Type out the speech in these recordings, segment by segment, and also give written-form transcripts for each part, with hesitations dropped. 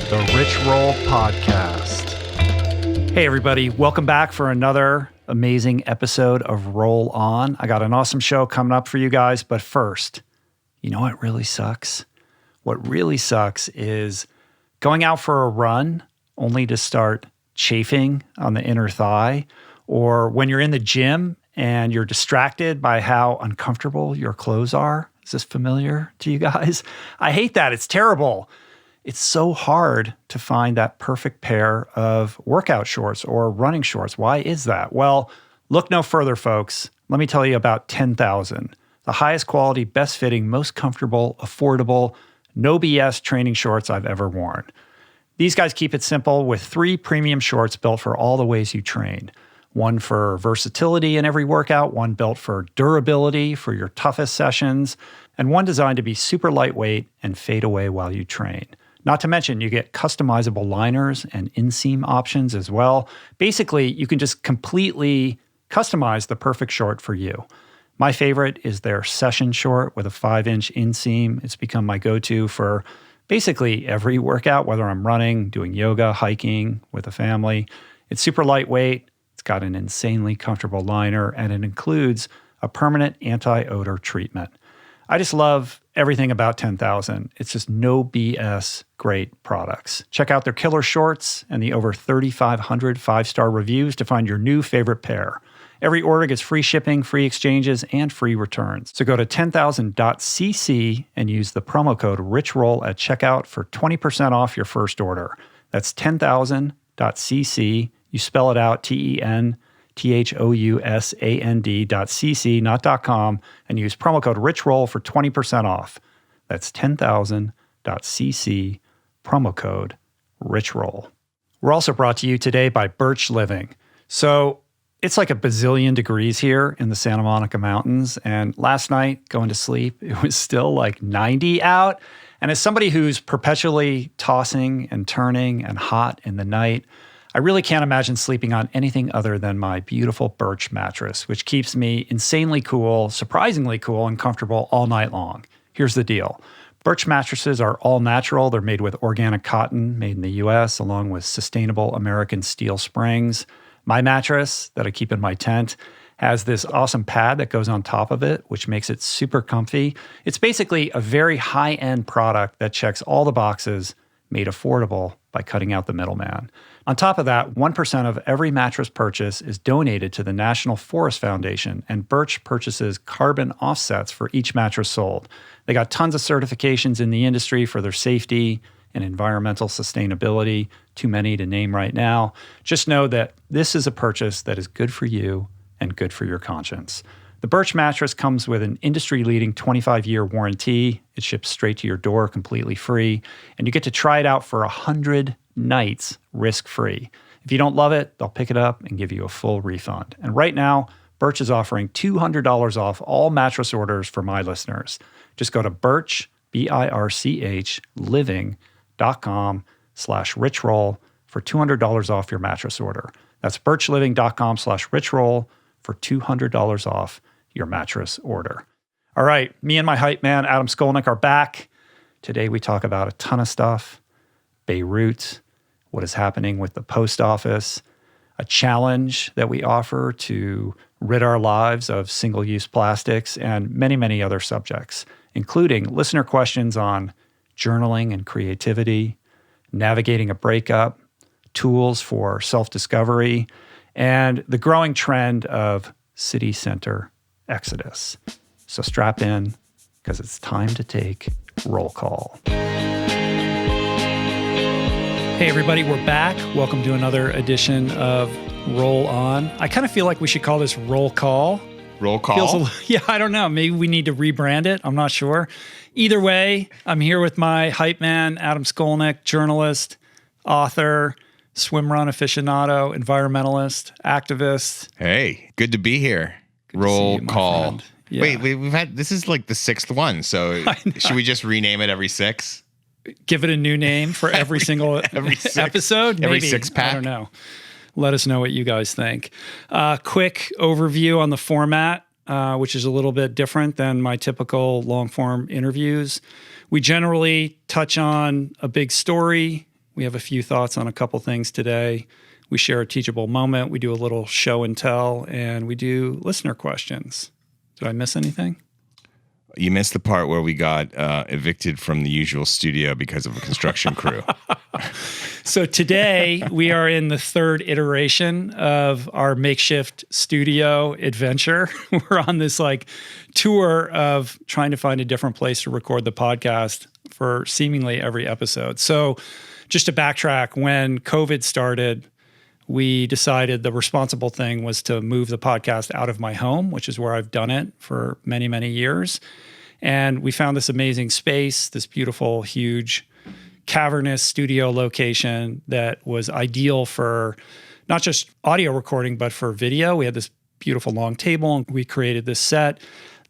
the Rich Roll Podcast. Hey, everybody. Welcome back for another amazing episode of Roll On. I got an awesome show coming up for you guys. But first, you know what really sucks? What really sucks is going out for a run only to start chafing on the inner thigh, or when you're in the gym and you're distracted by how uncomfortable your clothes are. Is this familiar to you guys? I hate that. It's terrible. It's so hard to find that perfect pair of workout shorts or running shorts. Why is that? Well, look no further, folks. Let me tell you about 10,000, the highest quality, best fitting, most comfortable, affordable, no BS training shorts I've ever worn. These guys keep it simple with 3 premium shorts built for all the ways you train. One for versatility in every workout, one built for durability for your toughest sessions, and one designed to be super lightweight and fade away while you train. Not to mention, you get customizable liners and inseam options as well. Basically, you can just completely customize the perfect short for you. My favorite is their session short with a 5-inch inseam. It's become my go-to for basically every workout, whether I'm running, doing yoga, hiking with a family. It's super lightweight. It's got an insanely comfortable liner, and it includes a permanent anti-odor treatment. I just love everything about 10,000. It's just no BS great products. Check out their killer shorts and the over 3,500 5-star reviews to find your new favorite pair. Every order gets free shipping, free exchanges, and free returns. So go to 10,000.cc and use the promo code RICHROLL at checkout for 20% off your first order. That's 10,000.cc. You spell it out, TENTHOUSAND.cc, not .com, and use promo code RICHROLL for 20% off. That's 10,000.cc, promo code RICHROLL. We're also brought to you today by Birch Living. So it's like a bazillion degrees here in the Santa Monica Mountains, and last night, going to sleep, it was still like 90 out. And as somebody who's perpetually tossing and turning and hot in the night, I really can't imagine sleeping on anything other than my beautiful Birch Mattress, which keeps me insanely cool, surprisingly cool, and comfortable all night long. Here's the deal. Birch mattresses are all natural. They're made with organic cotton, made in the U.S., along with sustainable American steel springs. My mattress that I keep in my tent has this awesome pad that goes on top of it, which makes it super comfy. It's basically a very high-end product that checks all the boxes, made affordable by cutting out the middleman. On top of that, 1% of every mattress purchase is donated to the National Forest Foundation, and Birch purchases carbon offsets for each mattress sold. They got tons of certifications in the industry for their safety and environmental sustainability, too many to name right now. Just know that this is a purchase that is good for you and good for your conscience. The Birch mattress comes with an industry-leading 25-year warranty. It ships straight to your door completely free, and you get to try it out for 100 nights risk-free. If you don't love it, they'll pick it up and give you a full refund. And right now, Birch is offering $200 off all mattress orders for my listeners. Just go to Birch, BIRCH, living.com/richroll for $200 off your mattress order. That's birchliving.com/richroll for $200 off your mattress order. All right, me and my hype man, Adam Skolnick, are back. Today we talk about a ton of stuff. Beirut, what is happening with the post office, a challenge that we offer to rid our lives of single-use plastics, and many, many other subjects, including listener questions on journaling and creativity, navigating a breakup, tools for self-discovery, and the growing trend of city center exodus. So strap in, because it's time to take roll call. Hey everybody, we're back. Welcome to another edition of Roll On. I kind of feel like we should call this Roll Call. Roll Call? Yeah, I don't know. Maybe we need to rebrand it. I'm not sure. Either way, I'm here with my hype man, Adam Skolnick, journalist, author, swim run aficionado, environmentalist, activist. Hey, good to be here. Good Roll to see you, Call. friend. Yeah. Wait, we've had, this is like the 6th one, so should we just rename it every 6? Give it a new name for every single episode? Every Maybe. 6-pack? I don't know. Let us know what you guys think. Quick overview on the format, which is a little bit different than my typical long-form interviews. We generally touch on a big story. We have a few thoughts on a couple things today. We share a teachable moment. We do a little show and tell, and we do listener questions. Did I miss anything? You missed the part where we got evicted from the usual studio because of a construction crew. So today we are in the third iteration of our makeshift studio adventure. We're on this tour of trying to find a different place to record the podcast for seemingly every episode. So just to backtrack, when COVID started, we decided the responsible thing was to move the podcast out of my home, which is where I've done it for many, many years. And we found this amazing space, this beautiful, huge, cavernous studio location that was ideal for not just audio recording, but for video. We had this beautiful long table, and we created this set.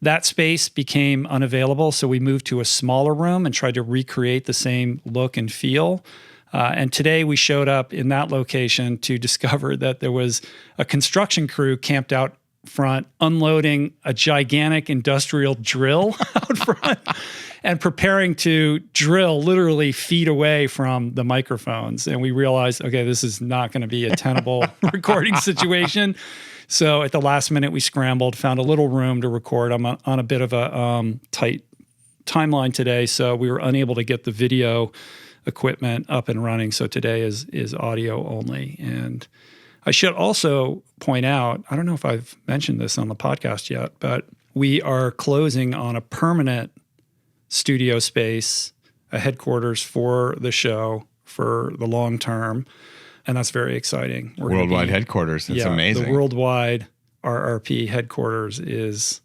That space became unavailable, so we moved to a smaller room and tried to recreate the same look and feel. And today we showed up in that location to discover that there was a construction crew camped out front unloading a gigantic industrial drill out front and preparing to drill literally feet away from the microphones. And we realized, okay, this is not going to be a tenable recording situation. So at the last minute, we scrambled, found a little room to record. I'm on a bit of a tight timeline today, so we were unable to get the video equipment up and running. So today is audio only. And I should also point out, I don't know if I've mentioned this on the podcast yet, but we are closing on a permanent studio space, a headquarters for the show for the long term. And that's very exciting. Worldwide headquarters. That's amazing. The worldwide RRP headquarters is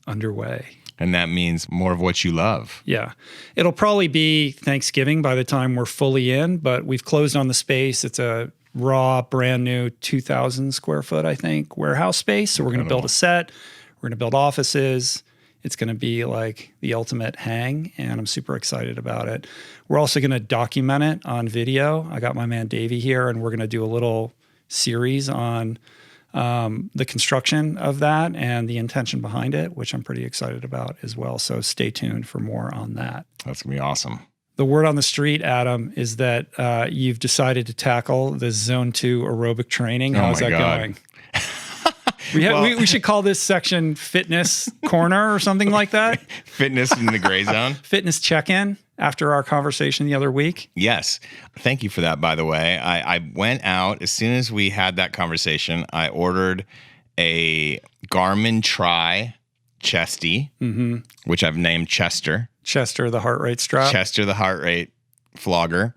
underway. And that means more of what you love. Yeah. It'll probably be Thanksgiving by the time we're fully in, but we've closed on the space. It's a raw, brand new 2,000 square foot, I think, warehouse space. So we're going to build a set. We're going to build offices. It's going to be like the ultimate hang, and I'm super excited about it. We're also going to document it on video. I got my man Davey here, and we're going to do a little series on the construction of that and the intention behind it, which I'm pretty excited about as well. So stay tuned for more on that. That's going to be awesome. The word on the street, Adam, is that you've decided to tackle the Zone 2 aerobic training. How's that going? We should call this section Fitness Corner or something like that. Fitness in the gray zone. Fitness check-in after our conversation the other week. Yes. Thank you for that, by the way. I went out, as soon as we had that conversation, I ordered a Garmin Tri Chesty, which I've named Chester. Chester, the heart rate strap. Chester, the heart rate flogger.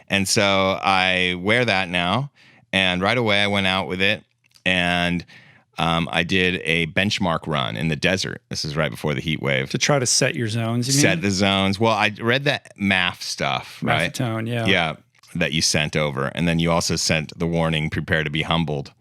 And so I wear that now. And right away I went out with it. And I did a benchmark run in the desert. This is right before the heat wave. To try to set your zones, you mean? Set the zones. Well, I read that MAF stuff, right? Maffetone, yeah. Yeah, that you sent over. And then you also sent the warning, prepare to be humbled.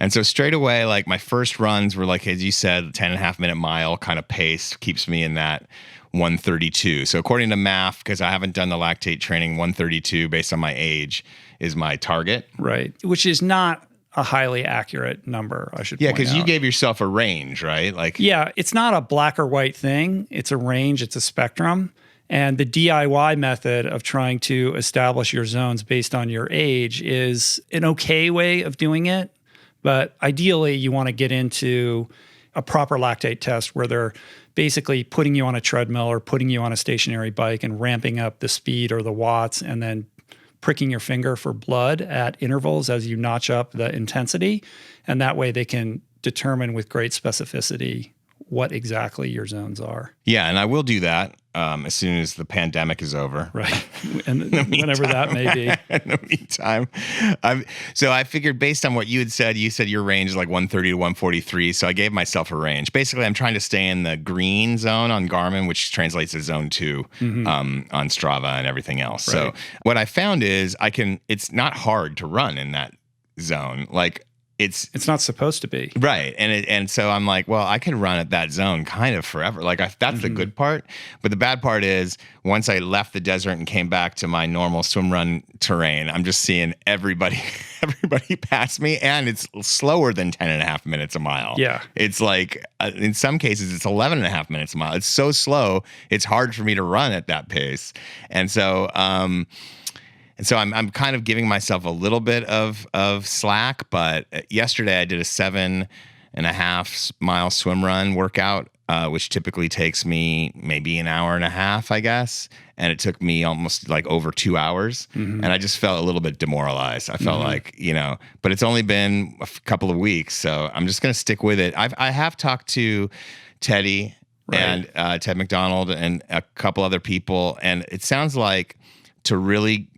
And so straight away, my first runs were as you said, 10.5 minute mile kind of pace keeps me in that 132. So according to MAF, because I haven't done the lactate training, 132 based on my age is my target. Right, which is not a highly accurate number, I should point out. Yeah, because you gave yourself a range, right? Yeah, it's not a black or white thing. It's a range, it's a spectrum. And the DIY method of trying to establish your zones based on your age is an okay way of doing it. But ideally, you want to get into a proper lactate test where they're basically putting you on a treadmill or putting you on a stationary bike and ramping up the speed or the watts and then pricking your finger for blood at intervals as you notch up the intensity. And that way they can determine with great specificity what exactly your zones are. Yeah, and I will do that as soon as the pandemic is over. Right. And whenever that may be. In the meantime. So I figured based on what you said your range is 130 to 143. So I gave myself a range. Basically, I'm trying to stay in the green zone on Garmin, which translates to zone 2 on Strava and everything else. Right. So what I found is it's not hard to run in that zone. It's not supposed to be. Right. And so I'm I could run at that zone kind of forever. That's the good part. But the bad part is once I left the desert and came back to my normal swim run terrain, I'm just seeing everybody pass me, and it's slower than 10.5 minutes a mile. Yeah. It's in some cases it's 11.5 minutes a mile. It's so slow. It's hard for me to run at that pace. And so, And so I'm kind of giving myself a little bit of slack. But yesterday I did a 7.5 mile swim run workout, which typically takes me maybe an hour and a half, I guess. And it took me almost like over 2 hours. And I just felt a little bit demoralized. I felt like, but it's only been a couple of weeks. So I'm just going to stick with it. I have talked to Teddy and Ted McDonald and a couple other people. And it sounds like to really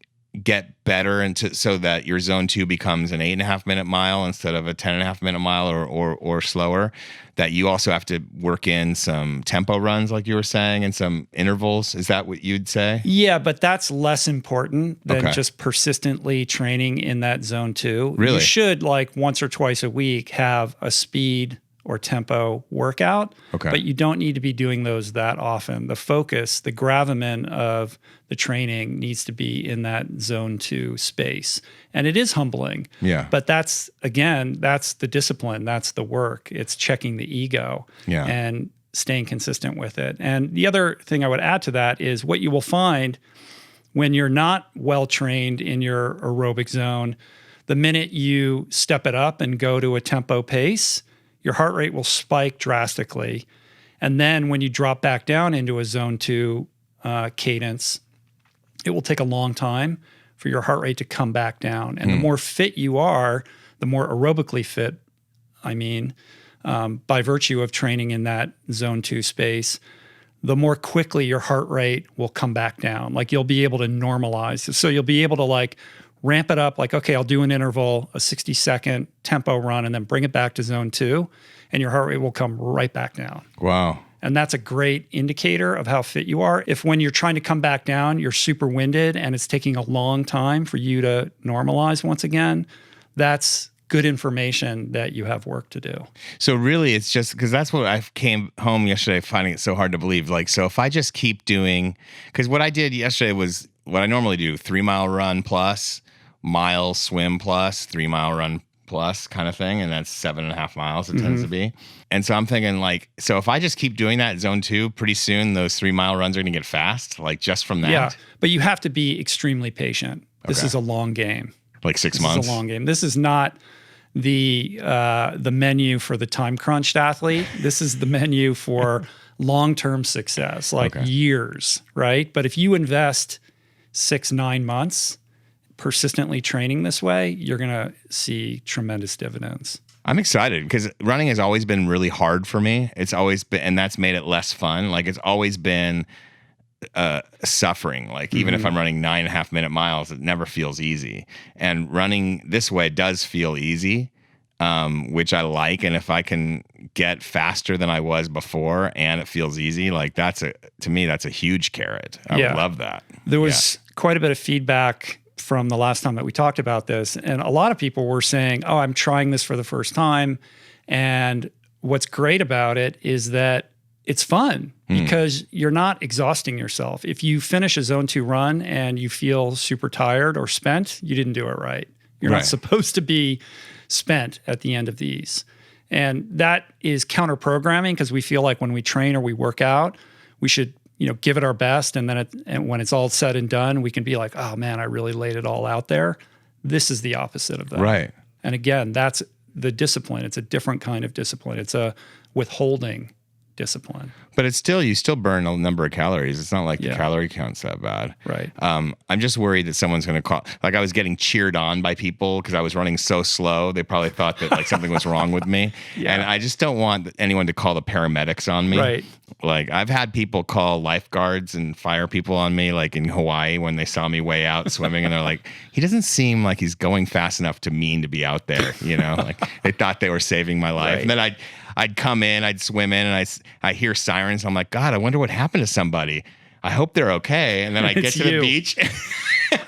get better so that your zone 2 becomes an 8.5 minute mile instead of a 10.5 minute mile or slower, that you also have to work in some tempo runs, like you were saying, and some intervals. Is that what you'd say? Yeah, but that's less important than just persistently training in that zone 2. Really? You should, like, once or twice a week have a speed or tempo workout, but you don't need to be doing those that often. The focus, the gravamen of the training needs to be in that zone 2 space. And it is humbling. Yeah. But that's the discipline. That's the work. It's checking the ego and staying consistent with it. And the other thing I would add to that is what you will find when you're not well trained in your aerobic zone, the minute you step it up and go to a tempo pace, your heart rate will spike drastically. And then when you drop back down into a zone 2 cadence, it will take a long time for your heart rate to come back down. And the more fit you are, the more aerobically fit, by virtue of training in that zone 2 space, the more quickly your heart rate will come back down. Like, you'll be able to normalize. So you'll be able to, like, ramp it up, like, okay, I'll do an interval, a 60-second tempo run, and then bring it back to zone 2, and your heart rate will come right back down. Wow. And that's a great indicator of how fit you are. If when you're trying to come back down, you're super winded and it's taking a long time for you to normalize once again, that's good information that you have work to do. So really, it's just because that's what I came home yesterday finding it so hard to believe. Like, so if I just keep doing, because what I did yesterday was what I normally do: 3 mile run plus, mile swim plus, 3 mile run plus kind of thing. And that's 7.5 miles it tends to be. And so I'm thinking, like, so if I just keep doing that at zone 2, pretty soon those 3 mile runs are going to get fast, like, just from that. Yeah, but you have to be extremely patient. This is a long game. Like 6 months? This is a long game. This is not the menu for the time-crunched athlete. This is the menu for long-term success, like years, right? But if you invest 6-9 months persistently training this way, you're going to see tremendous dividends. I'm excited because running has always been really hard for me. It's always been, and that's made it less fun. Like, it's always been suffering. Like, even if I'm running 9.5 minute miles, it never feels easy. And running this way does feel easy, which I like. And if I can get faster than I was before and it feels easy, like, to me, that's a huge carrot. I would love that. There was quite a bit of feedback from the last time that we talked about this. And a lot of people were saying, oh, I'm trying this for the first time. And what's great about it is that it's fun because you're not exhausting yourself. If you finish a zone 2 run and you feel super tired or spent, you didn't do it right. You're not supposed to be spent at the end of these. And that is counter-programming because we feel like when we train or we work out, we should give it our best, and then and when it's all said and done, we can be like, oh man, I really laid it all out there. This is the opposite of that. Right. And again, that's the discipline. It's a different kind of discipline. It's a withholding discipline. But it's still, you still burn a number of calories. It's not like the calorie count's that bad. Right. I'm just worried that someone's going to call. Like, I was getting cheered on by people because I was running so slow. They probably thought that, like, something was wrong with me. And I just don't want anyone to call the paramedics on me. Right. Like, I've had people call lifeguards and fire people on me, like in Hawaii, when they saw me way out swimming, and they're like, he doesn't seem like he's going fast enough to mean to be out there, Like, they thought they were saving my life. And then I'd come in, I'd swim in, and I hear sirens. I'm like, God, I wonder what happened to somebody. I hope they're okay. And then I get to the beach, and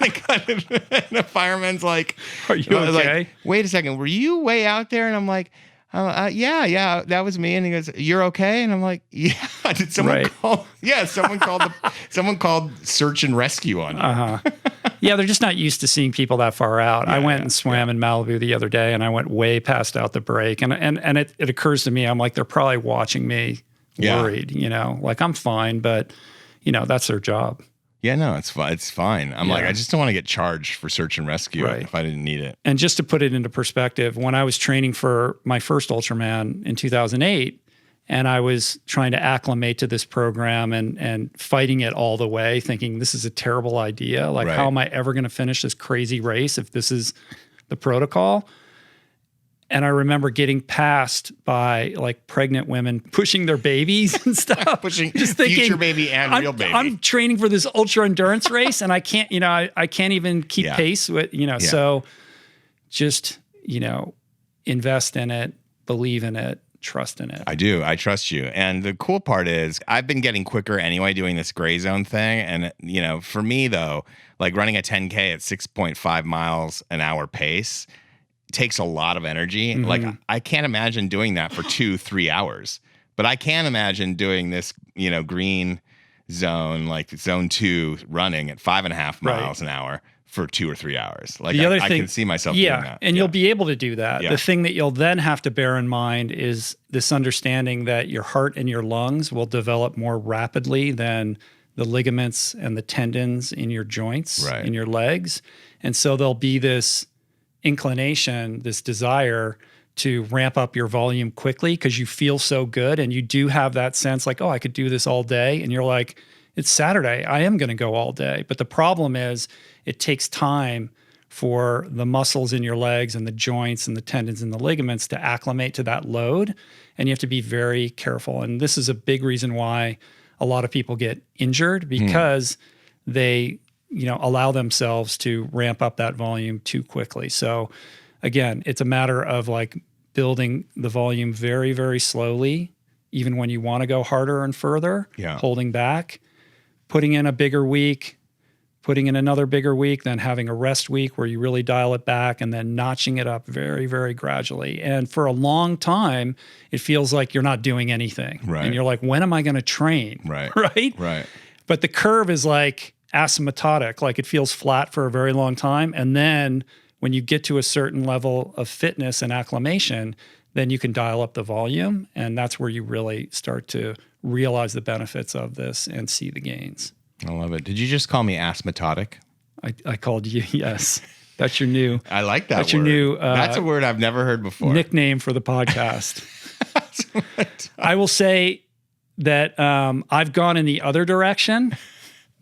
the fireman's like, "Are you okay?" Like, wait a second, were you way out there? And I'm like, yeah, that was me. And he goes, "You're okay?" And I'm like, "Yeah." Did someone call? Yeah, someone called search and rescue on you. Yeah, they're just not used to seeing people that far out. I went and swam in Malibu the other day, and I went way past out the break. And it occurs to me, I'm like, they're probably watching me worried, like, I'm fine, but that's their job. Yeah, no, it's fine. It's fine. I'm like, I just don't want to get charged for search and rescue if I didn't need it. And just to put it into perspective, when I was training for my first Ultraman in 2008, and I was trying to acclimate to this program and fighting it all the way, thinking this is a terrible idea. Like, how am I ever going to finish this crazy race if this is the protocol? And I remember getting passed by like pregnant women pushing their babies and stuff. Pushing just thinking, future baby and real baby. I'm training for this ultra endurance race and I can't, I can't even keep pace with, so just, invest in it, believe in it, trust in it. I do. I trust you. And the cool part is I've been getting quicker anyway doing this gray zone thing. And, for me though, like running a 10K at 6.5 miles an hour pace takes a lot of energy. Mm-hmm. Like I can't imagine doing that for 2-3 hours, but I can imagine doing this, green zone, like zone 2 running at 5.5 miles an hour for 2 or 3 hours. Like I can see myself doing that. And you'll be able to do that. Yeah. The thing that you'll then have to bear in mind is this understanding that your heart and your lungs will develop more rapidly than the ligaments and the tendons in your joints, in your legs. And so there'll be this inclination, this desire to ramp up your volume quickly because you feel so good and you do have that sense like, oh, I could do this all day. And you're like, it's Saturday. I am going to go all day. But the problem is it takes time for the muscles in your legs and the joints and the tendons and the ligaments to acclimate to that load. And you have to be very careful. And this is a big reason why a lot of people get injured because they allow themselves to ramp up that volume too quickly. So again, it's a matter of like building the volume very, very slowly, even when you want to go harder and further, holding back, putting in a bigger week, putting in another bigger week, then having a rest week where you really dial it back and then notching it up very, very gradually. And for a long time, it feels like you're not doing anything. Right. And you're like, when am I going to train? Right. Right. But the curve is like asymptotic, like it feels flat for a very long time. And then when you get to a certain level of fitness and acclimation, then you can dial up the volume. And that's where you really start to realize the benefits of this and see the gains. I love it. Did you just call me asymptotic? I called you, yes. That's your new. I like that that's word. Your new. That's a word I've never heard before. Nickname for the podcast. I will say that I've gone in the other direction.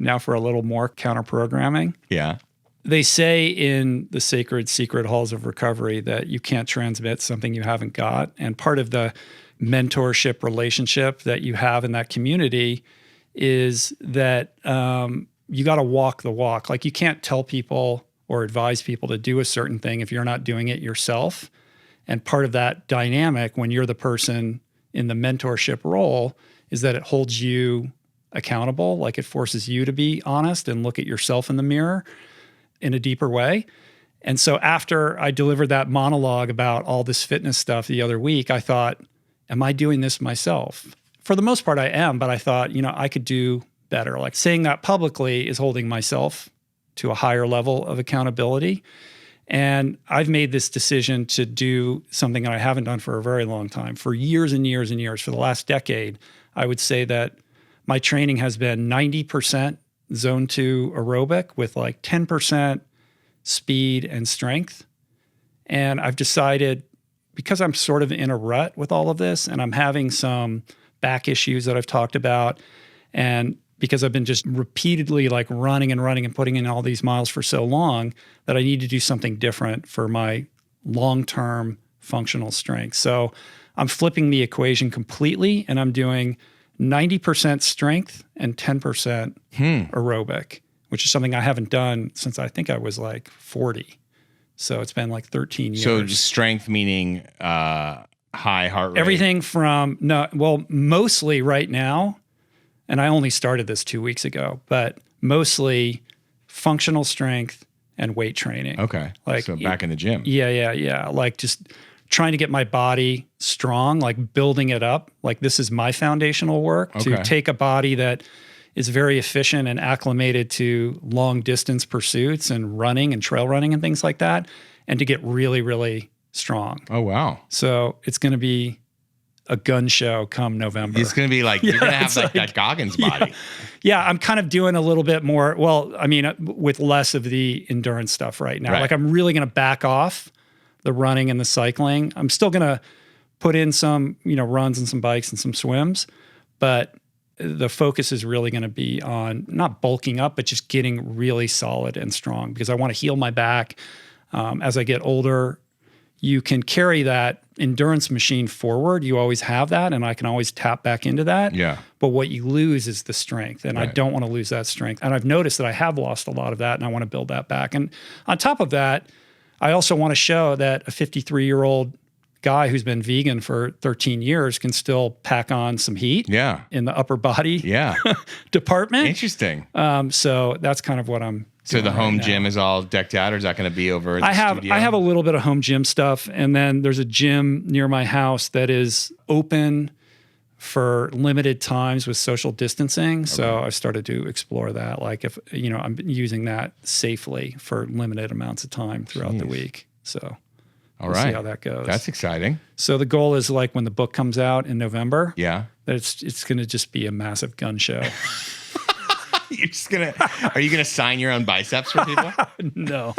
Now for a little more counter-programming. Yeah. They say in the sacred secret halls of recovery that you can't transmit something you haven't got. And part of the mentorship relationship that you have in that community is that you got to walk the walk. Like you can't tell people or advise people to do a certain thing if you're not doing it yourself. And part of that dynamic when you're the person in the mentorship role is that it holds you accountable, like it forces you to be honest and look at yourself in the mirror in a deeper way. And so after I delivered that monologue about all this fitness stuff the other week, I thought, am I doing this myself? For the most part, I am, but I thought, I could do better. Like saying that publicly is holding myself to a higher level of accountability. And I've made this decision to do something that I haven't done for a very long time. For years and years and years, for the last decade, I would say that my training has been 90% zone 2 aerobic with like 10% speed and strength. And I've decided, because I'm sort of in a rut with all of this and I'm having some back issues that I've talked about, and because I've been just repeatedly like running and putting in all these miles for so long, that I need to do something different for my long-term functional strength. So I'm flipping the equation completely and I'm doing 90% strength and 10% aerobic, which is something I haven't done since I think I was like 40. So it's been like 13 years. So strength meaning high heart rate? Everything from, mostly right now, and I only started this 2 weeks ago, but mostly functional strength and weight training. Okay. Like so back in the gym. Yeah. Like just trying to get my body strong, like building it up. Like this is my foundational work to take a body that is very efficient and acclimated to long distance pursuits and running and trail running and things like that, and to get really, really strong. Oh, wow. So it's going to be a gun show come November. It's going to be like, you're going to have like that Goggins body. Yeah, I'm kind of doing a little bit more, well, I mean, with less of the endurance stuff right now. Right. Like I'm really going to back off the running and the cycling. I'm still going to put in some, runs and some bikes and some swims, but the focus is really going to be on not bulking up, but just getting really solid and strong, because I want to heal my back. As I get older, you can carry that endurance machine forward. You always have that, and I can always tap back into that. Yeah. But what you lose is the strength, and I don't want to lose that strength. And I've noticed that I have lost a lot of that, and I want to build that back. And on top of that, I also want to show that a 53-year-old guy who's been vegan for 13 years can still pack on some heat in the upper body department. Interesting. So that's kind of what I'm So the home right gym is all decked out, or is that going to be over at the studio? I have a little bit of home gym stuff, and then there's a gym near my house that is open for limited times with social distancing. So I started to explore that. Like if, I'm using that safely for limited amounts of time throughout the week. So we'll see how that goes. That's exciting. So the goal is like when the book comes out in November, that it's going to just be a massive gun show. Are you gonna sign your own biceps for people? No.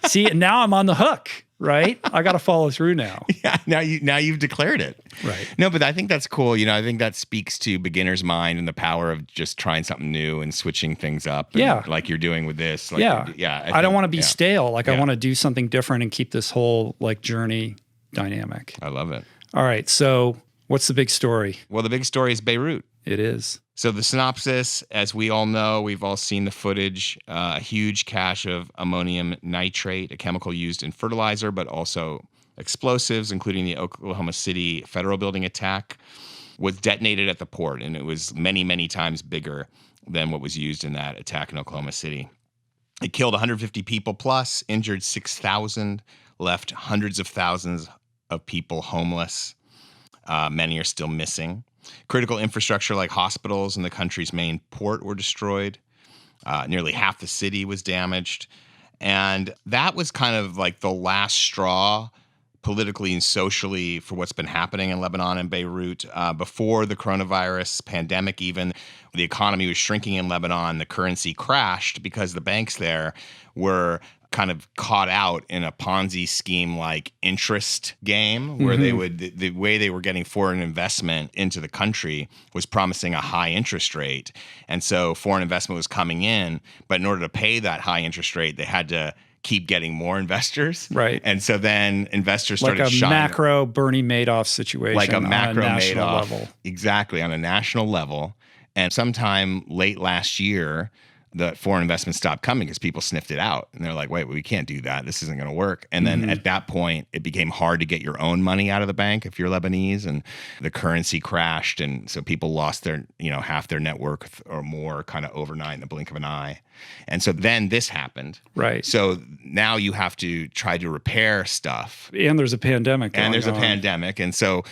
See, now I'm on the hook, right? I got to follow through now. Yeah. Now you've declared it. Right. No, but I think that's cool. I think that speaks to beginner's mind and the power of just trying something new and switching things up. And like you're doing with this. Like I don't want to be stale. Like I want to do something different and keep this whole journey dynamic. I love it. All right. So what's the big story? Well, the big story is Beirut. It is. So the synopsis, as we all know, we've all seen the footage, a huge cache of ammonium nitrate, a chemical used in fertilizer, but also explosives, including the Oklahoma City federal building attack, was detonated at the port. And it was many, many times bigger than what was used in that attack in Oklahoma City. It killed 150 people plus, injured 6,000, left hundreds of thousands of people homeless. Many are still missing. Critical infrastructure like hospitals and the country's main port were destroyed. Nearly half the city was damaged. And that was kind of like the last straw politically and socially for what's been happening in Lebanon and Beirut. Before the coronavirus pandemic even, the economy was shrinking in Lebanon. The currency crashed because the banks there were kind of caught out in a Ponzi scheme like interest game where they would, the way they were getting foreign investment into the country was promising a high interest rate. And so foreign investment was coming in, but in order to pay that high interest rate, they had to keep getting more investors. Right. And so then investors started like a shining. macro Bernie Madoff situation. Like a macro on a national Madoff. level. Exactly, on a national level. And sometime late last year, the foreign investment stopped coming because people sniffed it out. And they're like, wait, we can't do that. This isn't going to work. And then at that point, it became hard to get your own money out of the bank if you're Lebanese, and the currency crashed. And so people lost their, half their net worth or more kind of overnight in the blink of an eye. And so then this happened. Right. So now you have to try to repair stuff. And there's a pandemic going And there's on. a pandemic. And so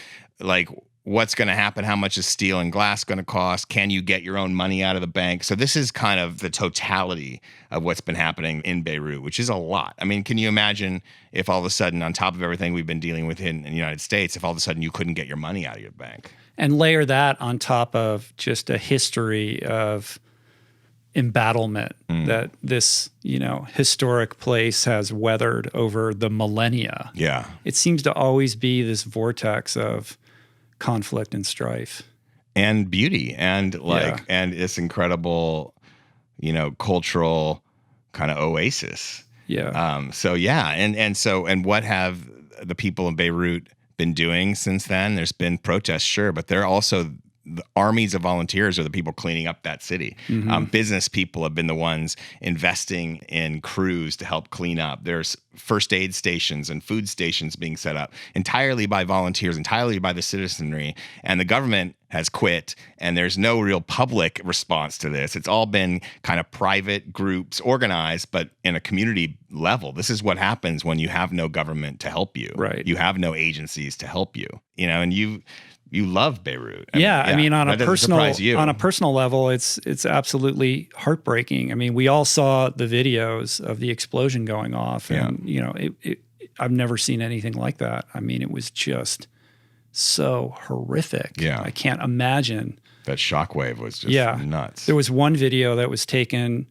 what's going to happen? How much is steel and glass going to cost? Can you get your own money out of the bank? So this is kind of the totality of what's been happening in Beirut, which is a lot. I mean, can you imagine if all of a sudden, on top of everything we've been dealing with in the United States, if all of a sudden you couldn't get your money out of your bank? And layer that on top of just a history of embattlement that this, historic place has weathered over the millennia. Yeah. It seems to always be this vortex of conflict and strife and beauty and and this incredible, cultural kind of oasis. Yeah. And what have the people in Beirut been doing since then? There's been protests, sure, but they're also the armies of volunteers are the people cleaning up that city. Business people have been the ones investing in crews to help clean up. There's first aid stations and food stations being set up entirely by volunteers, entirely by the citizenry. And the government has quit, and there's no real public response to this. It's all been kind of private groups organized, but in a community level. This is what happens when you have no government to help you. Right. You have no agencies to help you. And you love Beirut. I mean, on a personal level, it's absolutely heartbreaking. I mean, we all saw the videos of the explosion going off, and I've never seen anything like that. I mean, it was just so horrific. Yeah. I can't imagine. That shockwave was just nuts. There was one video that was taken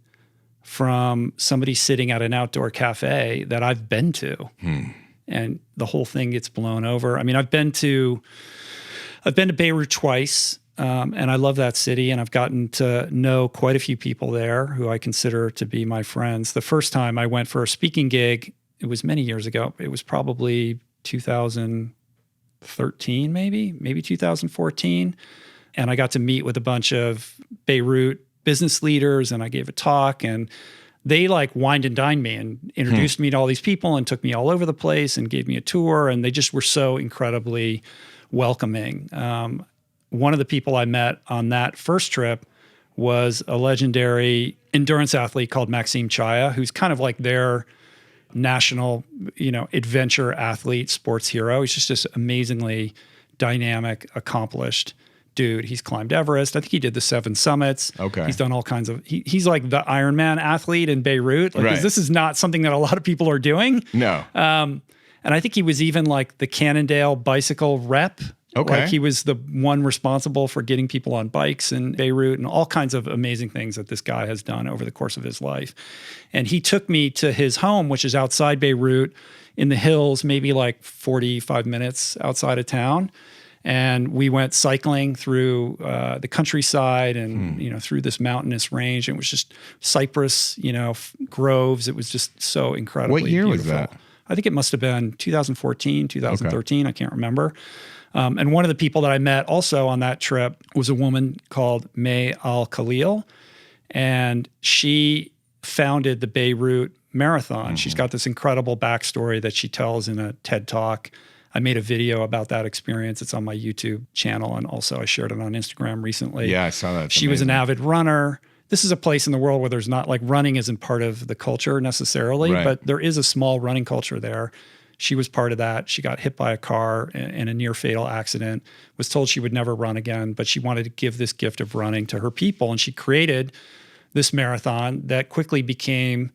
from somebody sitting at an outdoor cafe that I've been to. And the whole thing gets blown over. I mean, I've been to Beirut twice, and I love that city, and I've gotten to know quite a few people there who I consider to be my friends. The first time I went for a speaking gig, it was many years ago. It was probably 2013, maybe 2014. And I got to meet with a bunch of Beirut business leaders, and I gave a talk, and they like wined and dined me and introduced me to all these people and took me all over the place and gave me a tour. And they just were so incredibly welcoming. One of the people I met on that first trip was a legendary endurance athlete called Maxime Chaya, who's kind of like their national, adventure athlete, sports hero. He's just this amazingly dynamic, accomplished dude. He's climbed Everest. I think he did the 7 summits. Okay. He's done all kinds of, he's like the Ironman athlete in Beirut. Like, 'cause this is not something that a lot of people are doing. No. And I think he was even like the Cannondale bicycle rep. Okay. Like he was the one responsible for getting people on bikes in Beirut and all kinds of amazing things that this guy has done over the course of his life. And he took me to his home, which is outside Beirut in the hills, maybe like 45 minutes outside of town. And we went cycling through the countryside and, through this mountainous range. It was just cypress, groves. It was just so incredibly What year beautiful. was that? I think it must have been 2014, 2013. Okay. I can't remember. And one of the people that I met also on that trip was a woman called May Al-Khalil. And she founded the Beirut Marathon. She's got this incredible backstory that she tells in a TED Talk. I made a video about that experience. It's on my YouTube channel, and also I shared it on Instagram recently. Yeah, I saw that. She was an avid runner. This is a place in the world where there's not, like, running isn't part of the culture necessarily, but there is a small running culture there. She was part of that. She got hit by a car in a near fatal accident, was told she would never run again, but she wanted to give this gift of running to her people. And she created this marathon that quickly became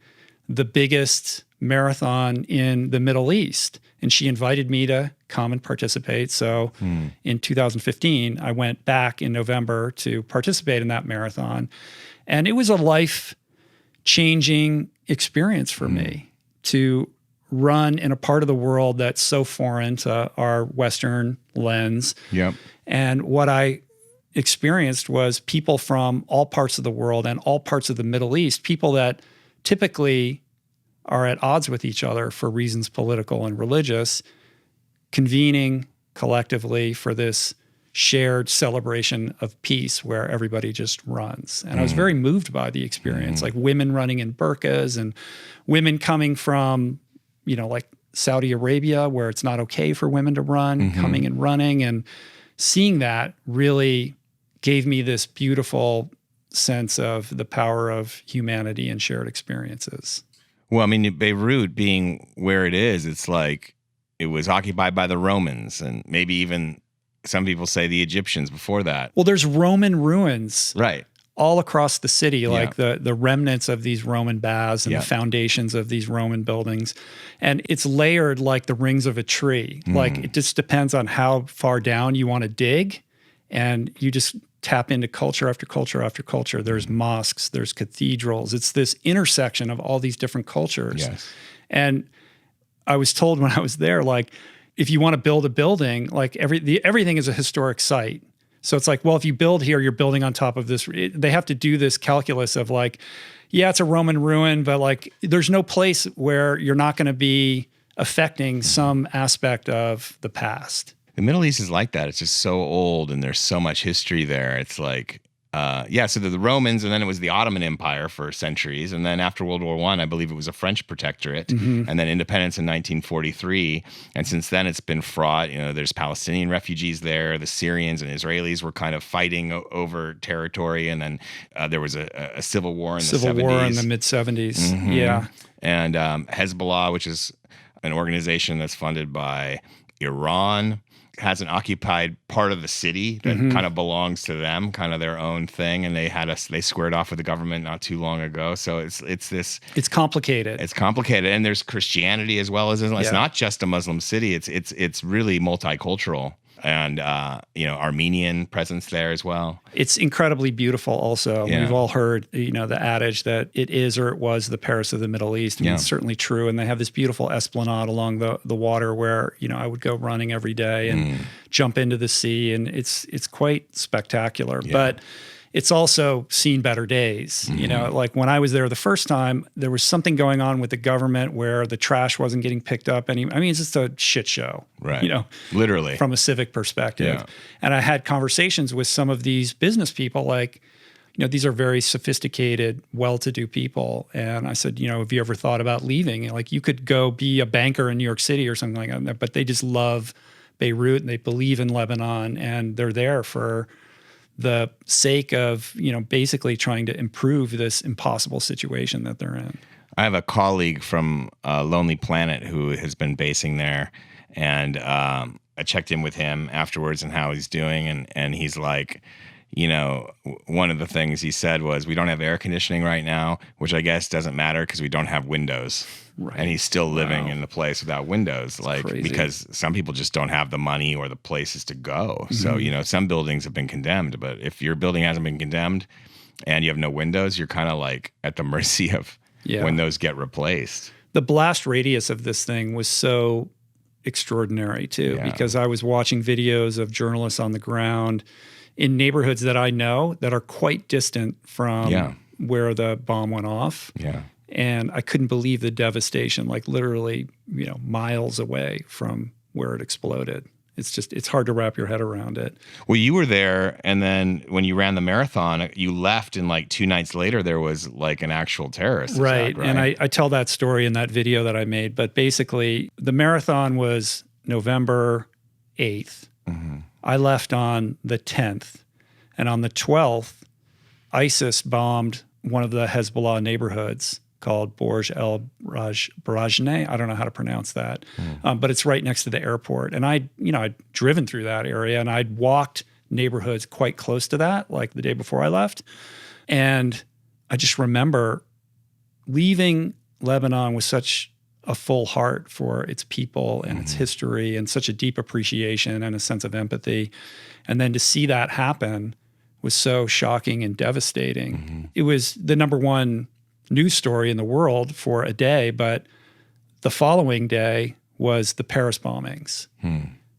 the biggest marathon in the Middle East. And she invited me to come and participate. So in 2015, I went back in November to participate in that marathon. And it was a life-changing experience for me to run in a part of the world that's so foreign to our Western lens. Yep. And what I experienced was people from all parts of the world and all parts of the Middle East, people that typically are at odds with each other for reasons political and religious, convening collectively for this shared celebration of peace where everybody just runs. And I was very moved by the experience, like women running in burqas and women coming from, like Saudi Arabia, where it's not okay for women to run, coming and running. And seeing that really gave me this beautiful sense of the power of humanity and shared experiences. Well, I mean, Beirut being where it is, it's like it was occupied by the Romans and maybe even some people say the Egyptians before that. Well, there's Roman ruins Right. all across the city, like the remnants of these Roman baths and the foundations of these Roman buildings. And it's layered like the rings of a tree. Like it just depends on how far down you want to dig. And you just tap into culture after culture after culture. There's mosques, there's cathedrals. It's this intersection of all these different cultures. Yes. And I was told when I was there, like, if you want to build a building, like everything is a historic site. So it's like, well, if you build here, you're building on top of this. They have to do this calculus of like, yeah, it's a Roman ruin, but like there's no place where you're not going to be affecting some aspect of the past. The Middle East is like that. It's just so old and there's so much history there. It's like, so the Romans, and then it was the Ottoman Empire for centuries. And then after World War I believe it was a French protectorate, and then independence in 1943. And since then it's been fraught. There's Palestinian refugees there. The Syrians and Israelis were kind of fighting over territory. And then there was a civil war in the 70s. Civil war in the mid-70s, yeah. And Hezbollah, which is an organization that's funded by Iran, has an occupied part of the city that kind of belongs to them, kind of their own thing, and they squared off with the government not too long ago. So it's complicated. It's complicated, and there's Christianity as well as it's not just a Muslim city. It's really multicultural. and Armenian presence there as well. It's incredibly beautiful also. Yeah. We've all heard, the adage that it is or it was the Paris of the Middle East. I mean, it's certainly true. And they have this beautiful esplanade along the water where, I would go running every day and jump into the sea. And it's quite spectacular. Yeah. But it's also seen better days. Like when I was there the first time, there was something going on with the government where the trash wasn't getting picked up. It's just a shit show, right? Literally from a civic perspective. Yeah. And I had conversations with some of these business people, like, these are very sophisticated, well-to-do people. And I said, have you ever thought about leaving? Like you could go be a banker in New York City or something like that, but they just love Beirut and they believe in Lebanon and they're there for the sake of, basically trying to improve this impossible situation that they're in. I have a colleague from Lonely Planet who has been basing there, and I checked in with him afterwards and how he's doing, and he's like, one of the things he said was, we don't have air conditioning right now, which I guess doesn't matter because we don't have windows. Right. And he's still living in the place without windows, because some people just don't have the money or the places to go. Mm-hmm. So, some buildings have been condemned, but if your building hasn't been condemned and you have no windows, you're kind of like at the mercy of when those get replaced. The blast radius of this thing was so extraordinary too, because I was watching videos of journalists on the ground in neighborhoods that I know that are quite distant from where the bomb went off. Yeah. And I couldn't believe the devastation, like literally, miles away from where it exploded. It's hard to wrap your head around it. Well, you were there, and then when you ran the marathon, you left, and like 2 nights later, there was like an actual terrorist attack, right? And I tell that story in that video that I made. But basically, the marathon was November 8th. Mm-hmm. I left on the 10th. And on the 12th, ISIS bombed one of the Hezbollah neighborhoods called Burj Barajne. I don't know how to pronounce that, but it's right next to the airport. And I'd driven through that area, and I'd walked neighborhoods quite close to that, like the day before I left. And I just remember leaving Lebanon with such a full heart for its people and its history, and such a deep appreciation and a sense of empathy. And then to see that happen was so shocking and devastating. Mm-hmm. It was the number one news story in the world for a day, but the following day was the Paris bombings,